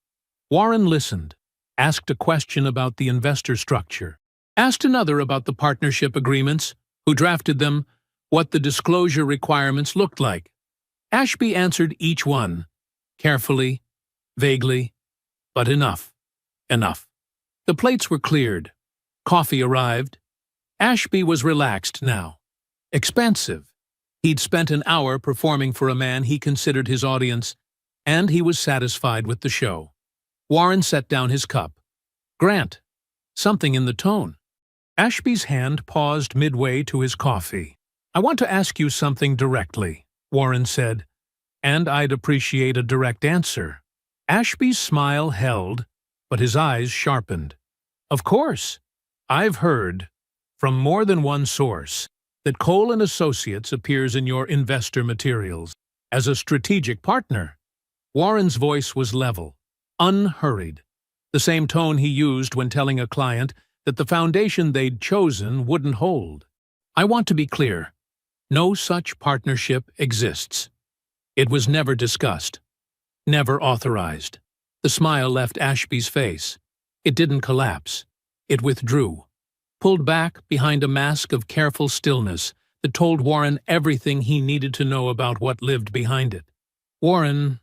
Warren listened, asked a question about the investor structure, asked another about the partnership agreements, who drafted them, what the disclosure requirements looked like. Ashby answered each one, carefully, vaguely, but enough. Enough. The plates were cleared. Coffee arrived. Ashby was relaxed now. Expansive. He'd spent an hour performing for a man he considered his audience, and he was satisfied with the show. Warren set down his cup. Grant. Something in the tone. Ashby's hand paused midway to his coffee. I want to ask you something directly, Warren said, and I'd appreciate a direct answer. Ashby's smile held, but his eyes sharpened. Of course. I've heard, from more than one source, that Cole & Associates appears in your investor materials as a strategic partner. Warren's voice was level, unhurried, the same tone he used when telling a client that the foundation they'd chosen wouldn't hold. I want to be clear. No such partnership exists. It was never discussed, never authorized. The smile left Ashby's face. It didn't collapse. It withdrew, pulled back behind a mask of careful stillness that told Warren everything he needed to know about what lived behind it. Warren,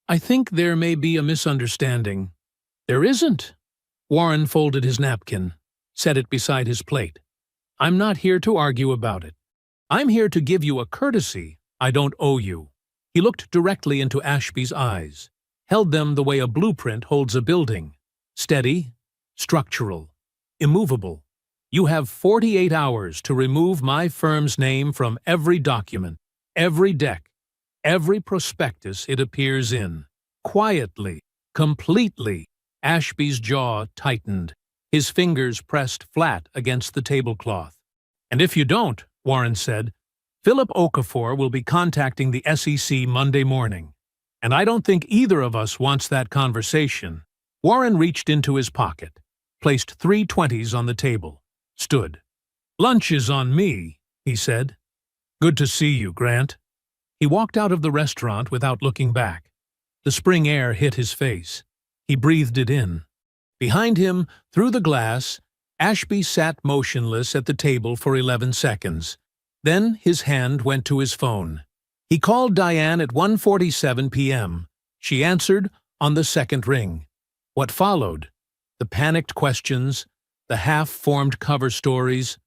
I think there may be a misunderstanding. There isn't. Warren folded his napkin, set it beside his plate. I'm not here to argue about it. I'm here to give you a courtesy I don't owe you. He looked directly into Ashby's eyes, held them the way a blueprint holds a building. Steady, structural, immovable. You have 48 hours to remove my firm's name from every document, every deck, every prospectus it appears in. Quietly, completely, Ashby's jaw tightened. His fingers pressed flat against the tablecloth. And if you don't, Warren said, Philip Okafor will be contacting the SEC Monday morning. And I don't think either of us wants that conversation. Warren reached into his pocket, placed 3 20s on the table, stood. Lunch is on me, he said. Good to see you, Grant. He walked out of the restaurant without looking back. The spring air hit his face. He breathed it in. Behind him, through the glass, Ashby sat motionless at the table for 11 seconds. Then his hand went to his phone. He called Diane at 1:47 p.m. She answered on the second ring. What followed? The panicked questions, the half-formed cover stories,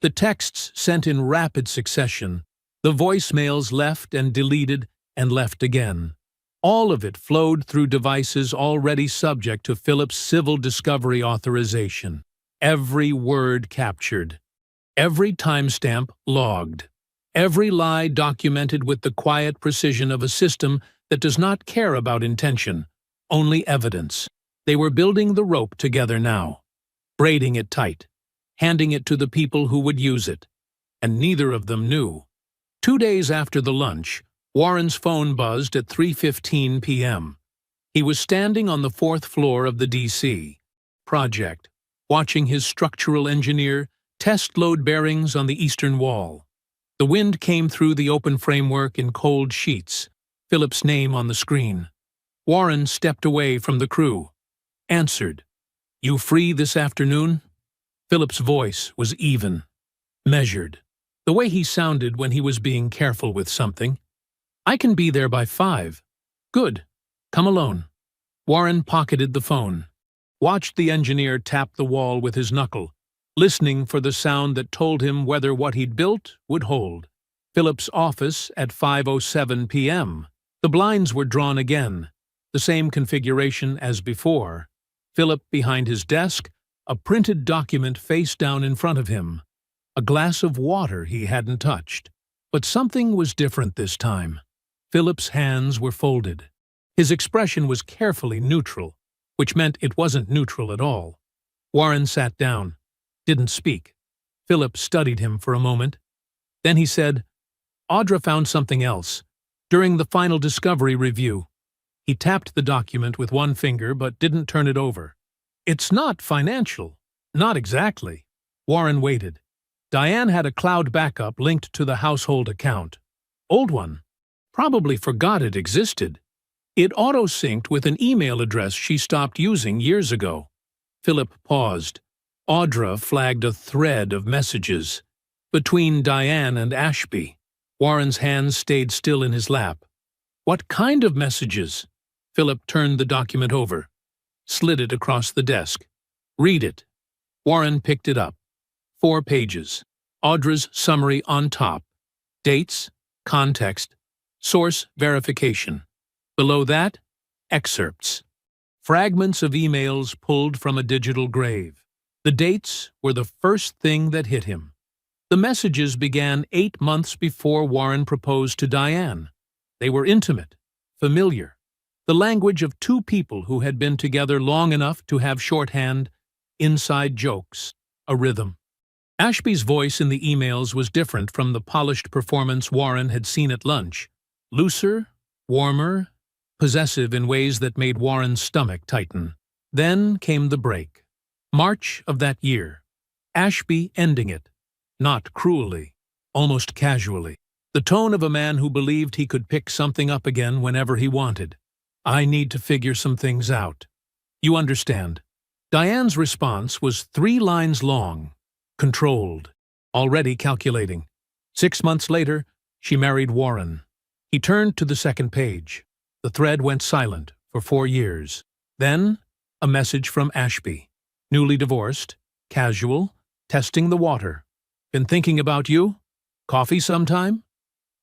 the texts sent in rapid succession, the voicemails left and deleted and left again. All of it flowed through devices already subject to Philip's civil discovery authorization. Every word captured. Every timestamp logged. Every lie documented with the quiet precision of a system that does not care about intention, only evidence. They were building the rope together now, braiding it tight, handing it to the people who would use it. And neither of them knew. 2 days after the lunch, Warren's phone buzzed at 3:15 p.m. He was standing on the 4th floor of the D.C. project, watching his structural engineer test load bearings on the eastern wall. The wind came through the open framework in cold sheets, Philip's name on the screen. Warren stepped away from the crew, answered. "You free this afternoon?" Philip's voice was even, measured, the way he sounded when he was being careful with something. "I can be there by 5. "Good. Come alone." Warren pocketed the phone, watched the engineer tap the wall with his knuckle, listening for the sound that told him whether what he'd built would hold. Philip's office at 5:07 p.m. The blinds were drawn again, the same configuration as before. Philip behind his desk, a printed document face down in front of him. A glass of water he hadn't touched. But something was different this time. Philip's hands were folded. His expression was carefully neutral, which meant it wasn't neutral at all. Warren sat down, didn't speak. Philip studied him for a moment. Then he said, "Audra found something else. During the final discovery review." He tapped the document with one finger but didn't turn it over. "It's not financial." "Not exactly." Warren waited. "Diane had a cloud backup linked to the household account. Old one. Probably forgot it existed. It auto-synced with an email address she stopped using years ago." Philip paused. Audra flagged a thread of messages between Diane and Ashby. Warren's hands stayed still in his lap. "What kind of messages?" Philip turned the document over, slid it across the desk. "Read it." Warren picked it up. 4 pages. Audra's summary on top. Dates, context, source verification. Below that, excerpts. Fragments of emails pulled from a digital grave. The dates were the first thing that hit him. The messages began 8 months before Warren proposed to Diane. They were intimate, familiar, the language of 2 people who had been together long enough to have shorthand, inside jokes, a rhythm. Ashby's voice in the emails was different from the polished performance Warren had seen at lunch. Looser, warmer, possessive in ways that made Warren's stomach tighten. Then came the break. March of that year. Ashby ending it. Not cruelly, almost casually. The tone of a man who believed he could pick something up again whenever he wanted. "I need to figure some things out. You understand." Diane's response was 3 lines long, controlled, already calculating. 6 months later, she married Warren. He turned to the second page. The thread went silent for 4 years. Then, a message from Ashby. Newly divorced, casual, testing the water. "Been thinking about you? Coffee sometime?"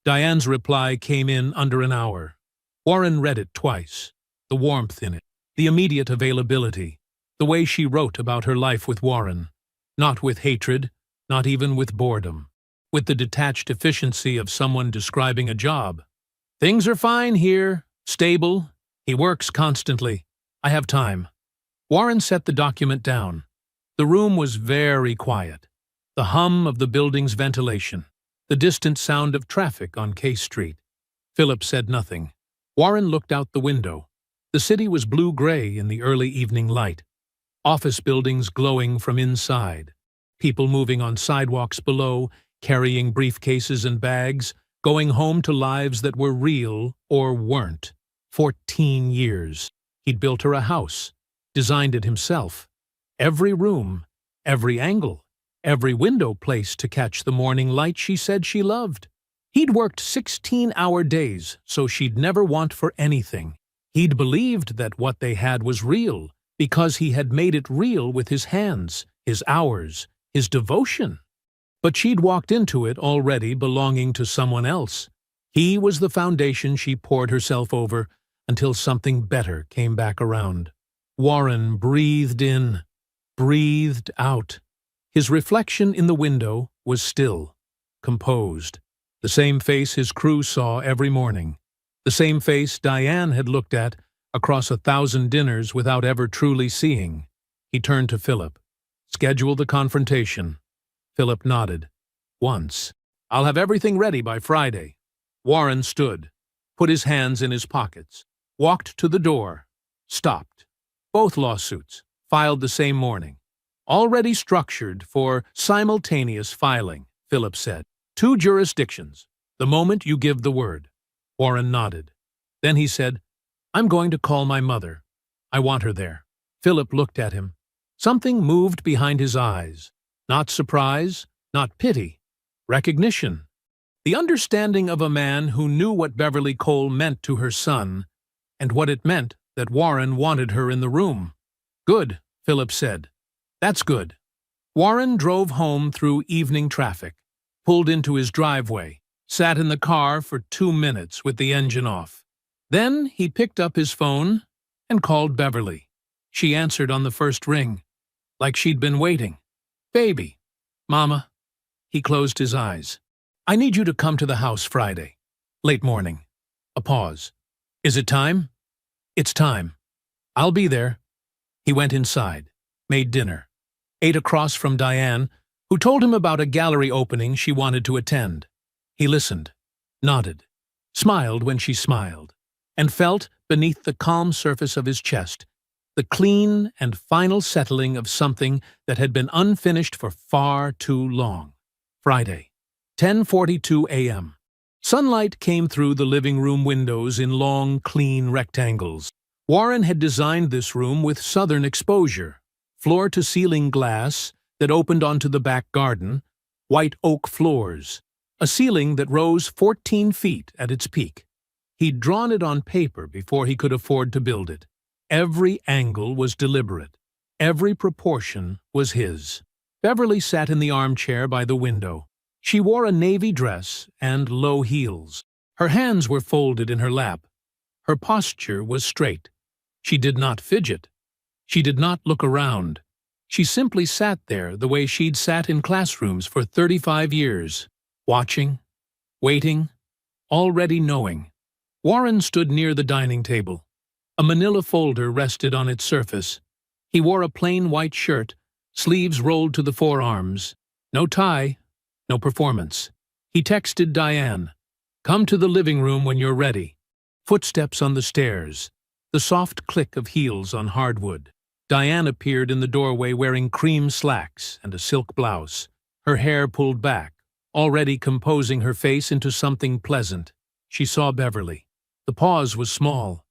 Diane's reply came in under an hour. Warren read it twice. The warmth in it, the immediate availability, the way she wrote about her life with Warren. Not with hatred, not even with boredom. With the detached efficiency of someone describing a job. "Things are fine here, stable. He works constantly. I have time." Warren set the document down. The room was very quiet. The hum of the building's ventilation, the distant sound of traffic on K Street. Philip said nothing. Warren looked out the window. The city was blue-gray in the early evening light. Office buildings glowing from inside. People moving on sidewalks below, carrying briefcases and bags, going home to lives that were real or weren't. 14 years. He'd built her a house, designed it himself. Every room, every angle, every window placed to catch the morning light she said she loved. He'd worked 16-hour days, so she'd never want for anything. He'd believed that what they had was real, because he had made it real with his hands, his hours, his devotion. But she'd walked into it already belonging to someone else. He was the foundation she poured herself over until something better came back around. Warren breathed in, breathed out. His reflection in the window was still, composed. The same face his crew saw every morning. The same face Diane had looked at across 1,000 dinners without ever truly seeing. He turned to Philip. "Schedule the confrontation." Philip nodded. "Once. I'll have everything ready by Friday." Warren stood, put his hands in his pockets, walked to the door, stopped. Both lawsuits, filed the same morning. "Already structured for simultaneous filing," Philip said. "2 jurisdictions, the moment you give the word." Warren nodded. Then he said, "I'm going to call my mother. I want her there." Philip looked at him. Something moved behind his eyes. Not surprise, not pity. Recognition. The understanding of a man who knew what Beverly Cole meant to her son, and what it meant that Warren wanted her in the room. Good, Philip said. That's good. Warren drove home through evening traffic, pulled into his driveway, sat in the car for 2 minutes with the engine off. Then he picked up his phone and called Beverly. She answered on the first ring, like she'd been waiting. Baby. Mama. He closed his eyes. I need you to come to the house Friday. Late morning. A pause. Is it time? It's time. I'll be there. He went inside, made dinner, ate across from Diane, who told him about a gallery opening she wanted to attend. He listened, nodded, smiled when she smiled, and felt, beneath the calm surface of his chest, the clean and final settling of something that had been unfinished for far too long. Friday, 10:42 a.m. Sunlight came through the living room windows in long, clean rectangles. Warren had designed this room with southern exposure, floor-to-ceiling glass that opened onto the back garden, white oak floors, a ceiling that rose 14 feet at its peak. He'd drawn it on paper before he could afford to build it. Every angle was deliberate. Every proportion was his. Beverly sat in the armchair by the window. She wore a navy dress and low heels. Her hands were folded in her lap. Her posture was straight. She did not fidget. She did not look around. She simply sat there the way she'd sat in classrooms for 35 years, watching, waiting, already knowing. Warren stood near the dining table. A manila folder rested on its surface. He wore a plain white shirt, sleeves rolled to the forearms. No tie, no performance. He texted Diane, "Come to the living room when you're ready." Footsteps on the stairs, the soft click of heels on hardwood. Diane appeared in the doorway wearing cream slacks and a silk blouse, her hair pulled back, already composing her face into something pleasant. She saw Beverly. The pause was small,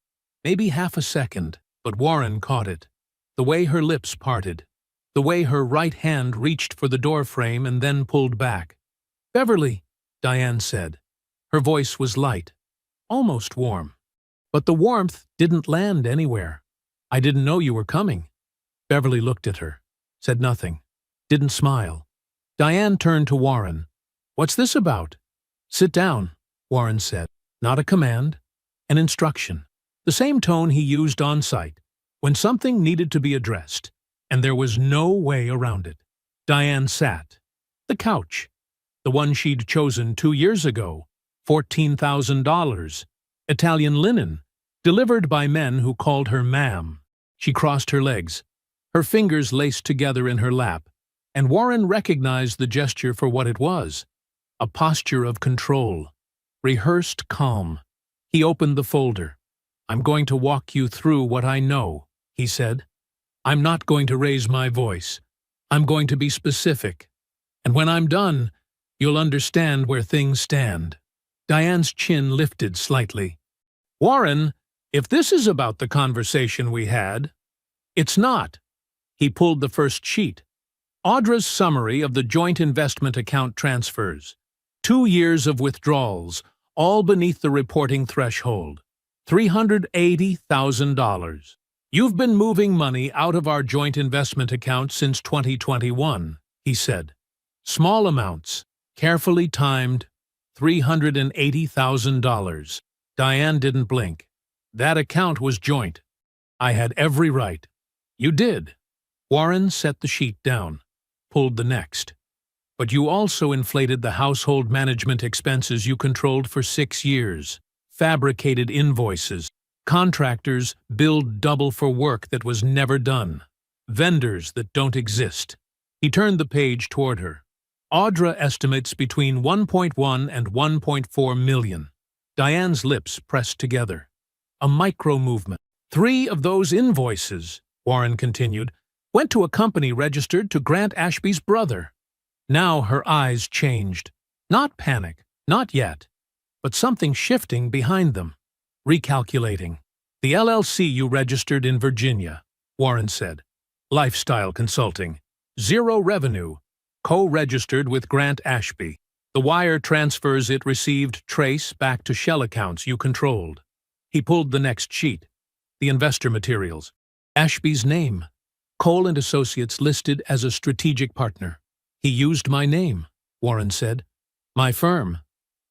maybe half a second, but Warren caught it. The way her lips parted, the way her right hand reached for the doorframe and then pulled back. "Beverly," Diane said. Her voice was light, almost warm. But the warmth didn't land anywhere. "I didn't know you were coming." Beverly looked at her, said nothing, didn't smile. Diane turned to Warren. "What's this about?" "Sit down," Warren said. Not a command, an instruction. The same tone he used on site, when something needed to be addressed, and there was no way around it. Diane sat. The couch, the one she'd chosen 2 years ago, $14,000, Italian linen, delivered by men who called her ma'am. She crossed her legs, her fingers laced together in her lap, and Warren recognized the gesture for what it was, a posture of control, rehearsed calm. He opened the folder. "I'm going to walk you through what I know," he said. "I'm not going to raise my voice. I'm going to be specific. And when I'm done, you'll understand where things stand." Diane's chin lifted slightly. "Warren, if this is about the conversation we had..." "It's not." He pulled the first sheet. Audra's summary of the joint investment account transfers. 2 years of withdrawals, all beneath the reporting threshold. $380,000. "You've been moving money out of our joint investment account since 2021, he said. "Small amounts, carefully timed, $380,000. Diane didn't blink. "That account was joint. I had every right." "You did." Warren set the sheet down, pulled the next. "But you also inflated the household management expenses you controlled for 6 years. Fabricated invoices. Contractors billed double for work that was never done. Vendors that don't exist." He turned the page toward her. "Audra estimates between 1.1 and 1.4 million. Diane's lips pressed together. A micro-movement. 3 of those invoices," Warren continued, "went to a company registered to Grant Ashby's brother." Now her eyes changed. Not panic, not yet, but something shifting behind them. Recalculating. "The LLC you registered in Virginia," Warren said. Lifestyle consulting. Zero revenue. Co-registered with Grant Ashby. The wire transfers it received trace back to shell accounts you controlled. He pulled the next sheet. The investor materials. Ashby's name. Cole and Associates listed as a strategic partner. He used my name, Warren said. My firm.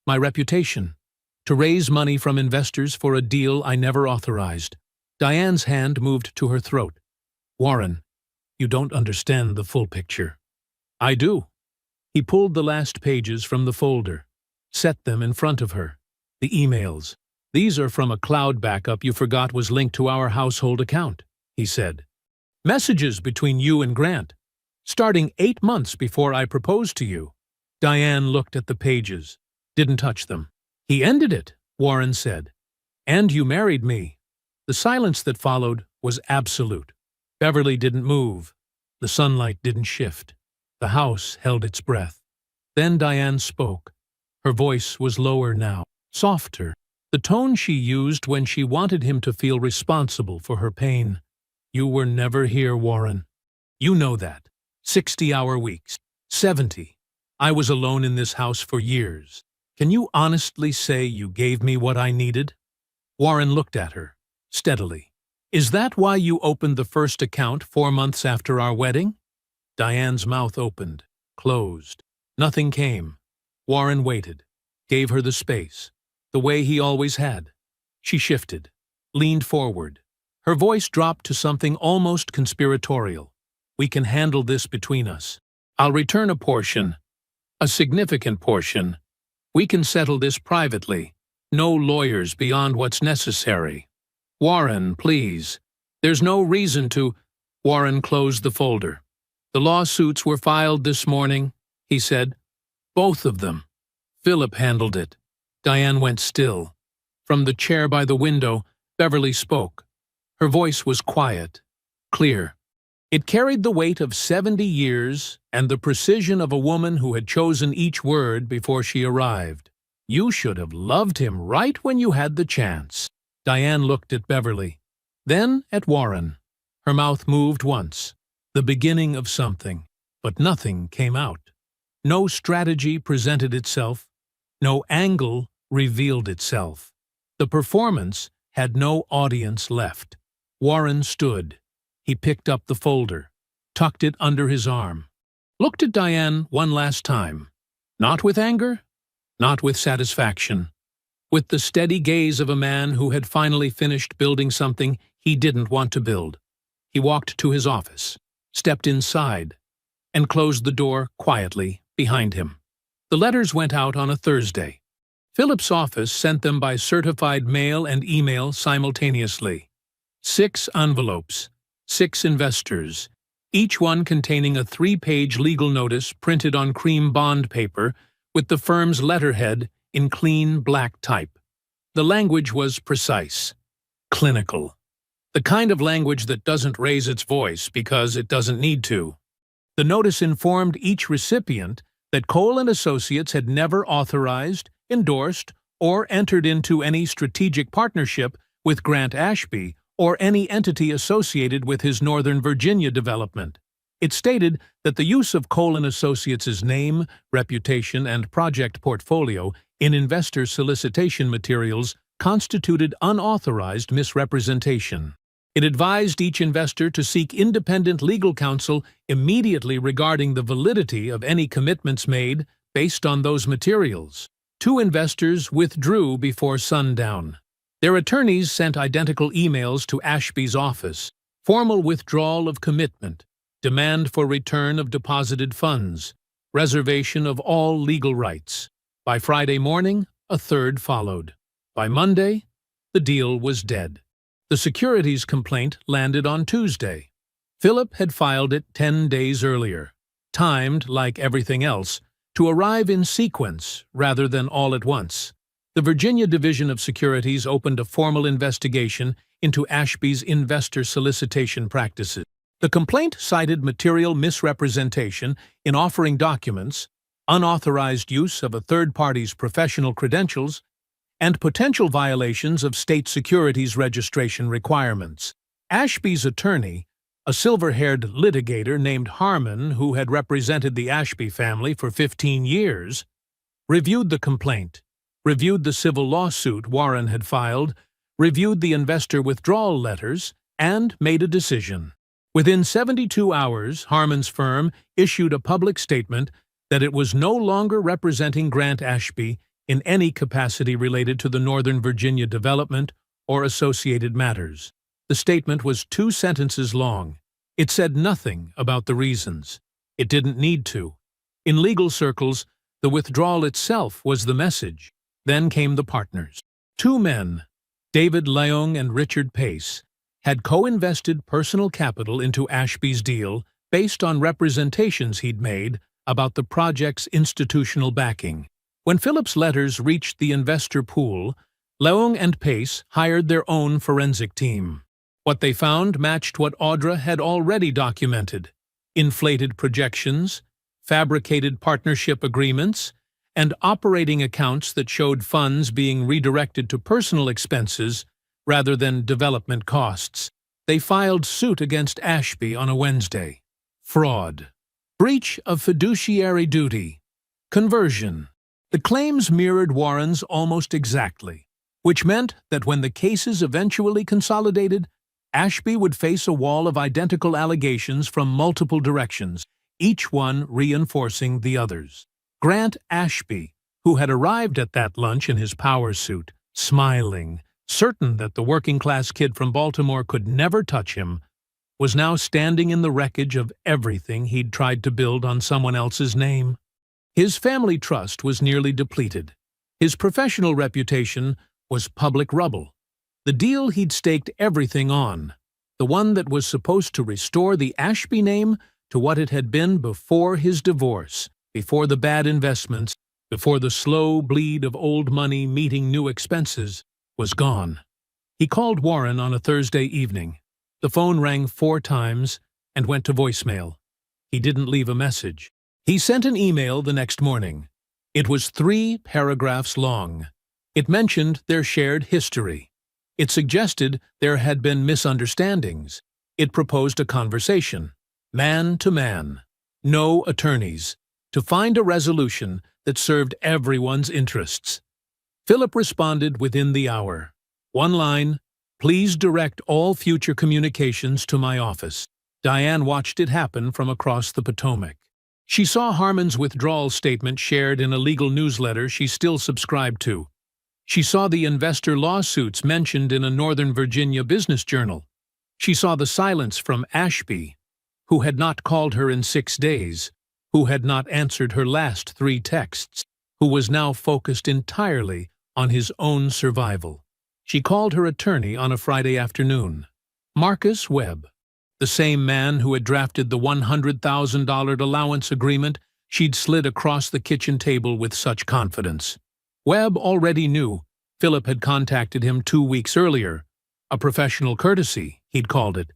My reputation. To raise money from investors for a deal I never authorized. Diane's hand moved to her throat. Warren, you don't understand the full picture. I do. He pulled the last pages from the folder, set them in front of her. The emails. These are from a cloud backup you forgot was linked to our household account, he said. Messages between you and Grant, starting 8 months before I proposed to you. Diane looked at the pages, didn't touch them. He ended it, Warren said. And you married me. The silence that followed was absolute. Beverly didn't move. The sunlight didn't shift. The house held its breath. Then Diane spoke. Her voice was lower now, softer, the tone she used when she wanted him to feel responsible for her pain. You were never here, Warren. You know that. 60-hour weeks. 70. I was alone in this house for years. Can you honestly say you gave me what I needed? Warren looked at her, steadily. Is that why you opened the first account 4 months after our wedding? Diane's mouth opened, closed. Nothing came. Warren waited, gave her the space, the way he always had. She shifted, leaned forward. Her voice dropped to something almost conspiratorial. We can handle this between us. I'll return a portion, a significant portion. We can settle this privately. No lawyers beyond what's necessary. Warren, please. There's no reason to. Warren closed the folder. The lawsuits were filed this morning, he said. Both of them. Philip handled it. Diane went still. From the chair by the window, Beverly spoke. Her voice was quiet, clear. It carried the weight of 70 years and the precision of a woman who had chosen each word before she arrived. You should have loved him right when you had the chance. Diane looked at Beverly, then at Warren. Her mouth moved once, the beginning of something, but nothing came out. No strategy presented itself, no angle revealed itself. The performance had no audience left. Warren stood. He picked up the folder, tucked it under his arm, looked at Diane one last time, not with anger, not with satisfaction, with the steady gaze of a man who had finally finished building something he didn't want to build. He walked to his office, stepped inside, and closed the door quietly behind him. The letters went out on a Thursday. Philip's office sent them by certified mail and email simultaneously. 6 envelopes, 6 investors, each one containing a 3-page legal notice printed on cream bond paper with the firm's letterhead in clean black type. The language was precise, clinical, the kind of language that doesn't raise its voice because it doesn't need to. The notice informed each recipient that Cole and Associates had never authorized, endorsed, or entered into any strategic partnership with Grant Ashby or any entity associated with his Northern Virginia development. It stated that the use of Cole & Associates' name, reputation, and project portfolio in investor solicitation materials constituted unauthorized misrepresentation. It advised each investor to seek independent legal counsel immediately regarding the validity of any commitments made based on those materials. 2 investors withdrew before sundown. Their attorneys sent identical emails to Ashby's office, formal withdrawal of commitment, demand for return of deposited funds, reservation of all legal rights. By Friday morning, a third followed. By Monday, the deal was dead. The securities complaint landed on Tuesday. Philip had filed it 10 days earlier, timed, like everything else, to arrive in sequence rather than all at once. The Virginia Division of Securities opened a formal investigation into Ashby's investor solicitation practices. The complaint cited material misrepresentation in offering documents, unauthorized use of a third party's professional credentials, and potential violations of state securities registration requirements. Ashby's attorney, A silver-haired litigator named Harmon, who had represented the Ashby family for 15 years, reviewed the complaint, reviewed the civil lawsuit Warren had filed, reviewed the investor withdrawal letters, and made a decision. Within 72 hours, Harmon's firm issued a public statement that it was no longer representing Grant Ashby in any capacity related to the Northern Virginia development or associated matters. The statement was 2 sentences long. It said nothing about the reasons. It didn't need to. In legal circles, the withdrawal itself was the message. Then came the partners. 2 men, David Leung and Richard Pace, had co-invested personal capital into Ashby's deal based on representations he'd made about the project's institutional backing. When Philip's letters reached the investor pool, Leung and Pace hired their own forensic team. What they found matched what Audra had already documented: inflated projections, fabricated partnership agreements, and operating accounts that showed funds being redirected to personal expenses rather than development costs. They filed suit against Ashby on a Wednesday. Fraud. Breach of fiduciary duty. Conversion. The claims mirrored Warren's almost exactly, which meant that when the cases eventually consolidated, Ashby would face a wall of identical allegations from multiple directions, each one reinforcing the others. Grant Ashby, who had arrived at that lunch in his power suit, smiling, certain that the working-class kid from Baltimore could never touch him, was now standing in the wreckage of everything he'd tried to build on someone else's name. His family trust was nearly depleted. His professional reputation was public rubble. The deal he'd staked everything on, the one that was supposed to restore the Ashby name to what it had been before his divorce, before the bad investments, before the slow bleed of old money meeting new expenses, was gone. He called Warren on a Thursday evening. The phone rang 4 times and went to voicemail. He didn't leave a message. He sent an email the next morning. It was 3 paragraphs long. It mentioned their shared history. It suggested there had been misunderstandings. It proposed a conversation, man to man, no attorneys, to find a resolution that served everyone's interests. Philip responded within the hour. 1 line, "Please direct all future communications to my office." Diane watched it happen from across the Potomac. She saw Harmon's withdrawal statement shared in a legal newsletter she still subscribed to. She saw the investor lawsuits mentioned in a Northern Virginia business journal. She saw the silence from Ashby, who had not called her in 6 days, who had not answered her last 3 texts, who was now focused entirely on his own survival. She called her attorney on a Friday afternoon, Marcus Webb, the same man who had drafted the $100,000 allowance agreement she'd slid across the kitchen table with such confidence. Webb already knew Philip had contacted him 2 weeks earlier, a professional courtesy, he'd called it,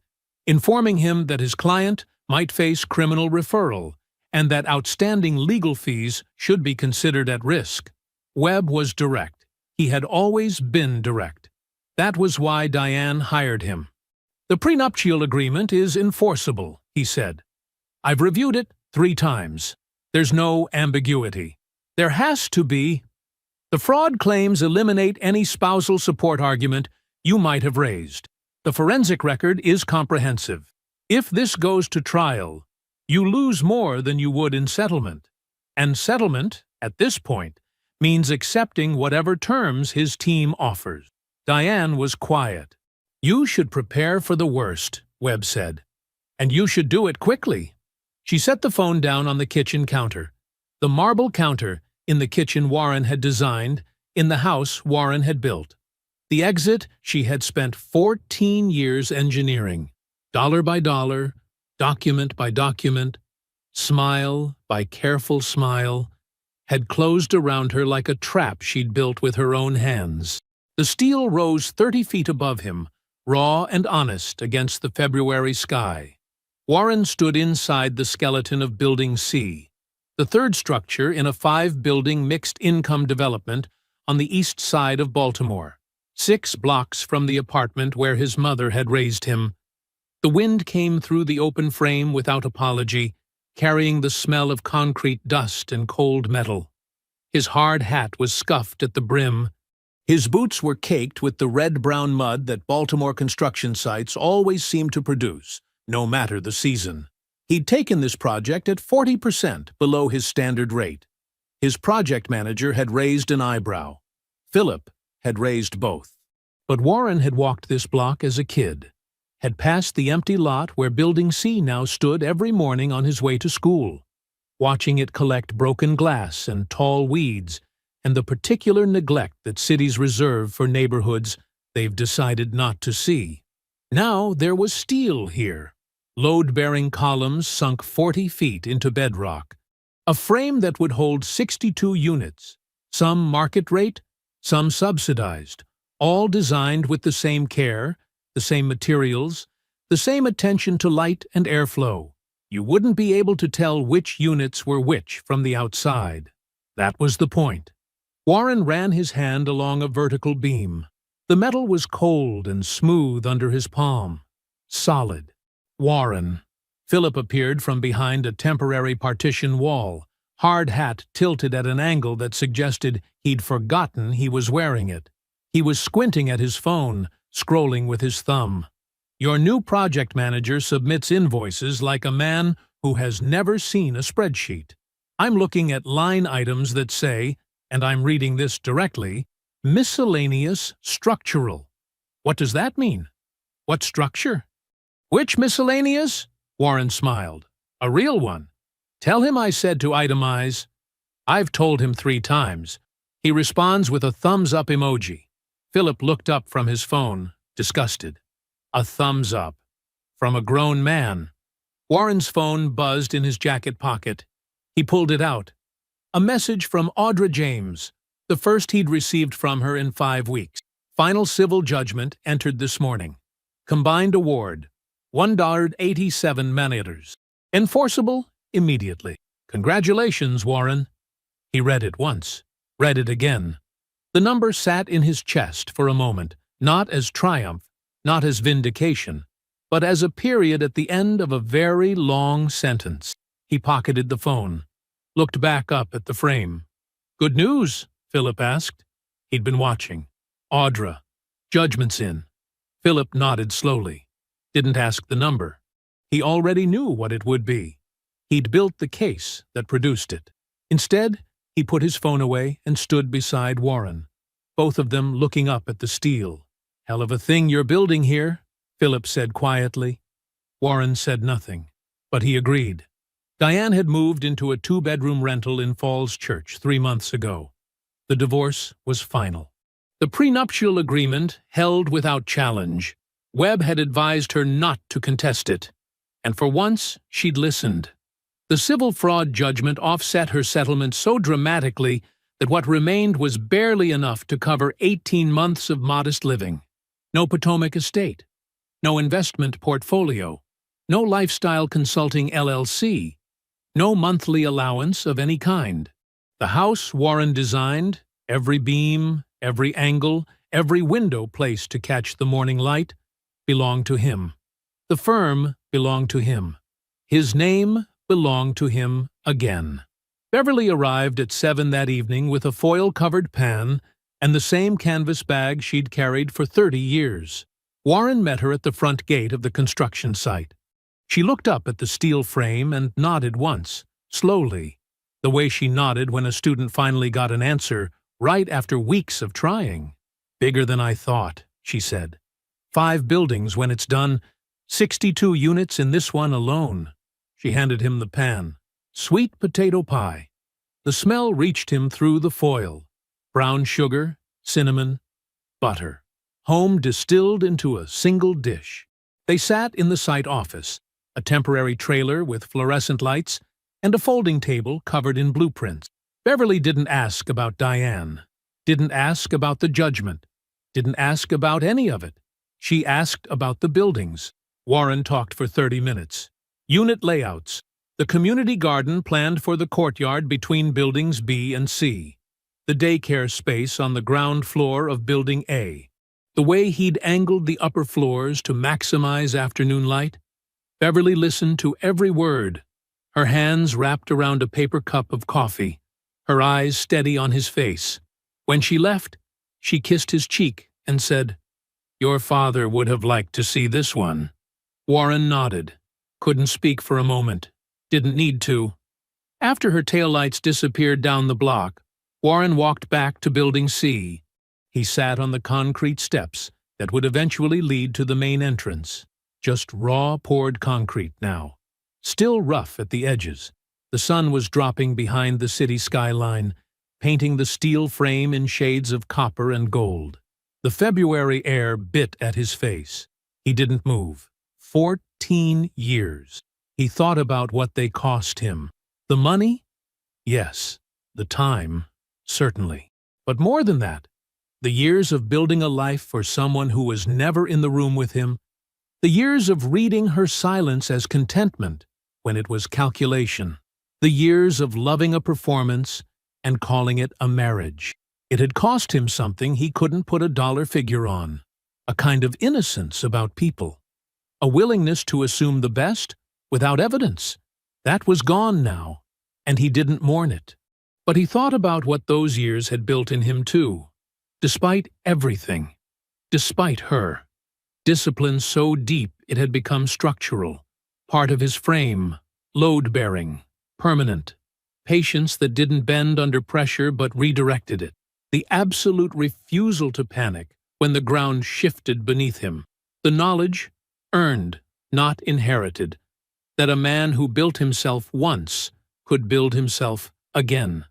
informing him that his client might face criminal referral and that outstanding legal fees should be considered at risk. Webb was direct. He had always been direct. That was why Diane hired him. "The prenuptial agreement is enforceable," he said. "I've reviewed it 3 times. There's no ambiguity. There has to be. The fraud claims eliminate any spousal support argument you might have raised. The forensic record is comprehensive. If this goes to trial, you lose more than you would in settlement. And settlement, at this point, means accepting whatever terms his team offers." Diane was quiet. "You should prepare for the worst," Webb said. "And you should do it quickly." She set the phone down on the kitchen counter. The marble counter in the kitchen Warren had designed, in the house Warren had built. The exit she had spent 14 years engineering, dollar by dollar, document by document, smile by careful smile, had closed around her like a trap she'd built with her own hands. The steel rose 30 feet above him, raw and honest against the February sky. Warren stood inside the skeleton of Building C, the 3rd structure in a 5-building mixed-income development on the east side of Baltimore, 6 blocks from the apartment where his mother had raised him. The wind came through the open frame without apology, carrying the smell of concrete dust and cold metal. His hard hat was scuffed at the brim. His boots were caked with the red-brown mud that Baltimore construction sites always seem to produce, no matter the season. He'd taken this project at 40% below his standard rate. His project manager had raised an eyebrow. Philip had raised both. But Warren had walked this block as a kid, had passed the empty lot where Building C now stood every morning on his way to school, watching it collect broken glass and tall weeds and the particular neglect that cities reserve for neighborhoods they've decided not to see. Now there was steel here, load-bearing columns sunk 40 feet into bedrock, a frame that would hold 62 units, some market rate, some subsidized, all designed with the same care, the same materials, the same attention to light and airflow. You wouldn't be able to tell which units were which from the outside. That was the point. Warren ran his hand along a vertical beam. The metal was cold and smooth under his palm. Solid. Warren. Philip appeared from behind a temporary partition wall, hard hat tilted at an angle that suggested he'd forgotten he was wearing it. He was squinting at his phone, scrolling with his thumb. Your new project manager submits invoices like a man who has never seen a spreadsheet. I'm looking at line items that say, and I'm reading this directly, miscellaneous structural. What does that mean? What structure? Which miscellaneous? Warren smiled. A real one. Tell him I said to itemize. I've told him 3 times. He responds with a thumbs-up emoji. Philip looked up from his phone, disgusted. A thumbs up. From a grown man. Warren's phone buzzed in his jacket pocket. He pulled it out. A message from Audra James, the first he'd received from her in 5 weeks. Final civil judgment entered this morning. Combined award, $1.87. Enforceable immediately. Congratulations, Warren. He read it once, read it again. The number sat in his chest for a moment, not as triumph, not as vindication, but as a period at the end of a very long sentence. He pocketed the phone, looked back up at the frame. Good news? Philip asked. He'd been watching. Audra. Judgment's in. Philip nodded slowly. Didn't ask the number. He already knew what it would be. He'd built the case that produced it. Instead, he put his phone away and stood beside Warren, both of them looking up at the steel. Hell of a thing you're building here, Philip said quietly. Warren said nothing, but he agreed. Diane had moved into a 2-bedroom rental in Falls Church 3 months ago. The divorce was final. The prenuptial agreement held without challenge. Webb had advised her not to contest it, and for once she'd listened. The civil fraud judgment offset her settlement so dramatically that what remained was barely enough to cover 18 months of modest living. No Potomac estate, no investment portfolio, no lifestyle consulting LLC, no monthly allowance of any kind. The house Warren designed, every beam, every angle, every window placed to catch the morning light, belonged to him. The firm belonged to him. His name belonged to him again. Beverly arrived at 7 that evening with a foil-covered pan and the same canvas bag she'd carried for 30 years. Warren met her at the front gate of the construction site. She looked up at the steel frame and nodded once, slowly, the way she nodded when a student finally got an answer right after weeks of trying. Bigger than I thought, she said. 5 buildings when it's done, 62 units in this one alone. She handed him the pan. Sweet potato pie. The smell reached him through the foil. Brown sugar, cinnamon, butter. Home distilled into a single dish. They sat in the site office, a temporary trailer with fluorescent lights, and a folding table covered in blueprints. Beverly didn't ask about Diane, didn't ask about the judgment, didn't ask about any of it. She asked about the buildings. Warren talked for 30 minutes. Unit layouts. The community garden planned for the courtyard between buildings B and C. The daycare space on the ground floor of Building A. The way he'd angled the upper floors to maximize afternoon light. Beverly listened to every word, her hands wrapped around a paper cup of coffee, her eyes steady on his face. When she left, she kissed his cheek and said, "Your father would have liked to see this one." Warren nodded, couldn't speak for a moment, didn't need to. After her taillights disappeared down the block, Warren walked back to Building C. He sat on the concrete steps that would eventually lead to the main entrance. Just raw poured concrete now, still rough at the edges. The sun was dropping behind the city skyline, painting the steel frame in shades of copper and gold. The February air bit at his face. He didn't move. 14 years. He thought about what they cost him. The money? Yes. The time? Certainly. But more than that, the years of building a life for someone who was never in the room with him, the years of reading her silence as contentment when it was calculation, the years of loving a performance and calling it a marriage. It had cost him something he couldn't put a dollar figure on, a kind of innocence about people, a willingness to assume the best without evidence. That was gone now, and he didn't mourn it. But he thought about what those years had built in him too, despite everything, despite her. Discipline so deep it had become structural, part of his frame, load-bearing, permanent. Patience that didn't bend under pressure but redirected it. The absolute refusal to panic when the ground shifted beneath him. The knowledge, earned, not inherited, that a man who built himself once could build himself again.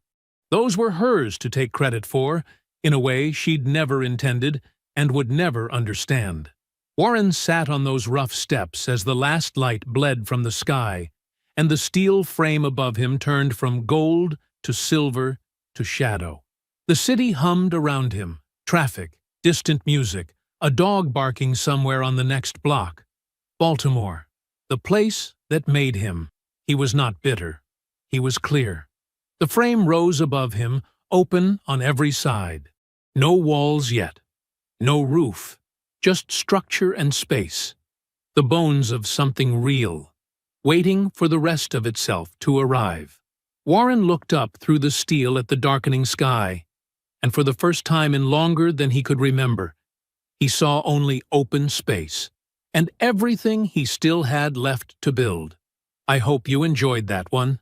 Those were hers to take credit for, in a way she'd never intended and would never understand. Warren sat on those rough steps as the last light bled from the sky, and the steel frame above him turned from gold to silver to shadow. The city hummed around him, traffic, distant music, a dog barking somewhere on the next block. Baltimore, the place that made him. He was not bitter. He was clear. The frame rose above him, open on every side. No walls yet. No roof. Just structure and space, the bones of something real, waiting for the rest of itself to arrive. Warren looked up through the steel at the darkening sky, and for the first time in longer than he could remember, he saw only open space, and everything he still had left to build. I hope you enjoyed that one.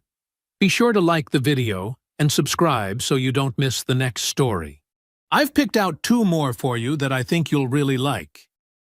Be sure to like the video and subscribe so you don't miss the next story. I've picked out 2 more for you that I think you'll really like.